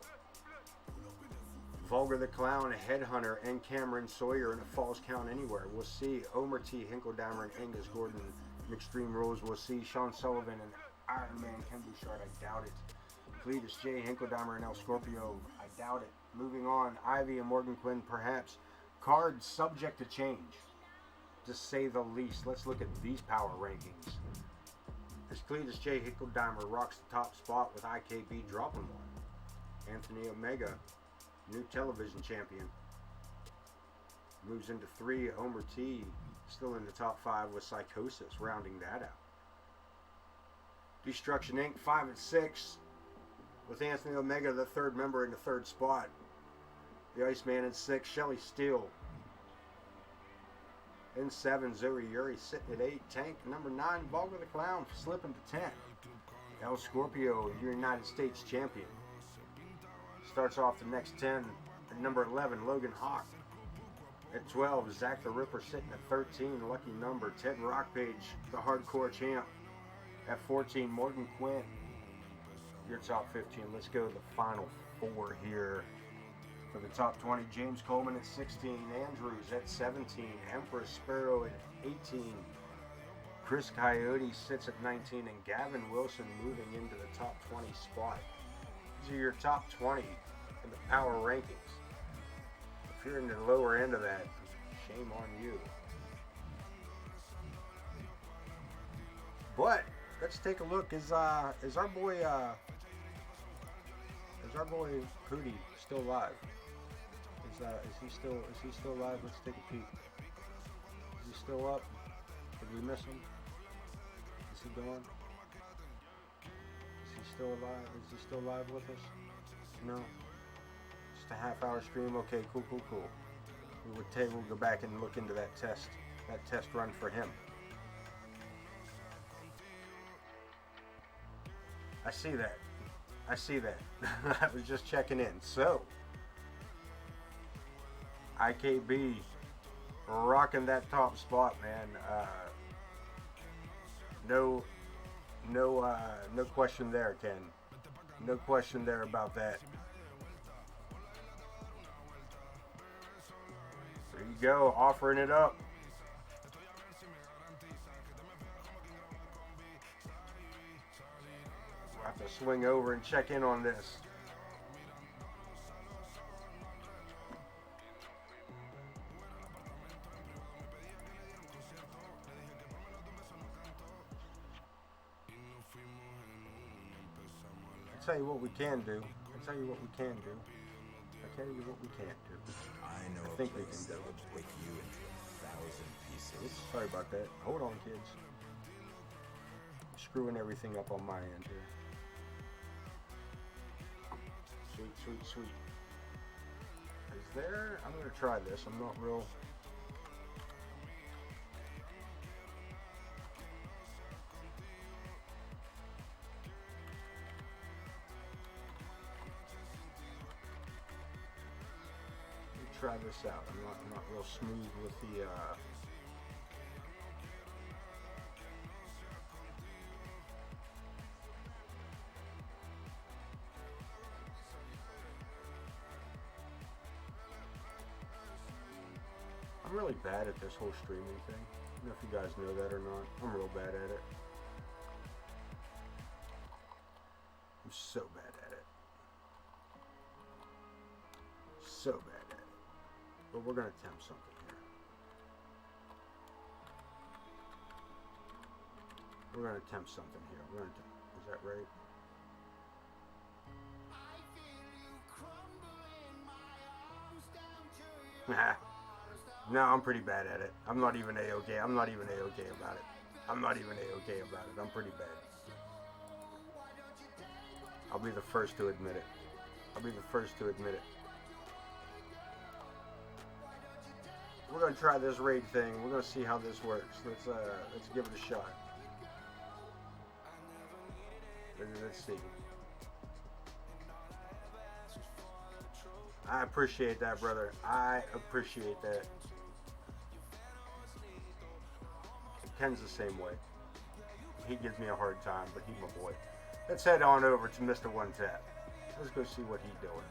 Vulgar the Clown, Headhunter, and Kamron Sawyer in a Falls Count Anywhere. We'll see Omer T, Hinkledamer, and Angus Gordon in Extreme Rules. We'll see Shawn Sullivan and Iron Man Ken Bouchard. I doubt it. Cletus J, Hinkledamer, and El Scorpio. I doubt it. Moving on, Ivy and Morgan Quinn, perhaps. Card subject to change, to say the least. Let's look at these power rankings. As Cletus J, Hinkledamer rocks the top spot with IKB dropping one. Anthony Omega, new television champion, moves into 3. Omer T, still in the top 5 with Psychosis, rounding that out. Destruction Inc. 5 and 6, with Anthony Omega, the third member, in the 3rd spot. The Iceman in 6, Shelly Steele. In 7, Zoey Yuri sitting at 8. Tank number 9, Vulgar the Clown slipping to 10. El Scorpio, United States champion. Starts off the next 10 at number 11, Logan Hawk. At 12, Zakk the Ripper sitting at 13, lucky number. Ted Rockpage, the hardcore champ. At 14, Morgan Quinn. Your top 15. Let's go to the final 4 here. For the top 20, James Coleman at 16, Andrews at 17, Empress Sparrow at 18, Chris Coyote sits at 19, and Gavin Wilson moving into the top 20 spot. These are your top 20 in the power rankings. If you're in the lower end of that, shame on you. But let's take a look. Is our boy Pooty still alive? Is he still alive? Let's take a peek. Is he still up? Did we miss him? Is he gone? Is he still alive? Is he still live with us? No. Just a half-hour stream. Okay, cool. We'll go back and look into that test run for him. I see that. I was just checking in. So, IKB rocking that top spot, man. No question there, Ken. No question there about that. There you go, offering it up. We'll have to swing over and check in on this. I'll tell you what we can do. I think we can do it. Break you into 1,000 pieces. Sorry about that. Hold on, kids. Screwing everything up on my end here. Sweet. Is there? I'm gonna try this. I'm not real. Try this out. I'm not real smooth with the I'm really bad at this whole streaming thing. I don't know if you guys know that or not. I'm real bad at it. I'm so bad at it. But we're going to attempt something here. Is that right? No, I'm pretty bad at it. I'm not even AoK. I'm not even AoK about it. I'm pretty bad. I'll be the first to admit it. We're gonna try this raid thing. We're gonna see how this works. Let's give it a shot. Let's see. I appreciate that, brother. I appreciate that. Ken's the same way. He gives me a hard time, but he's my boy. Let's head on over to Mr. One Tap. Let's go see what he's doing.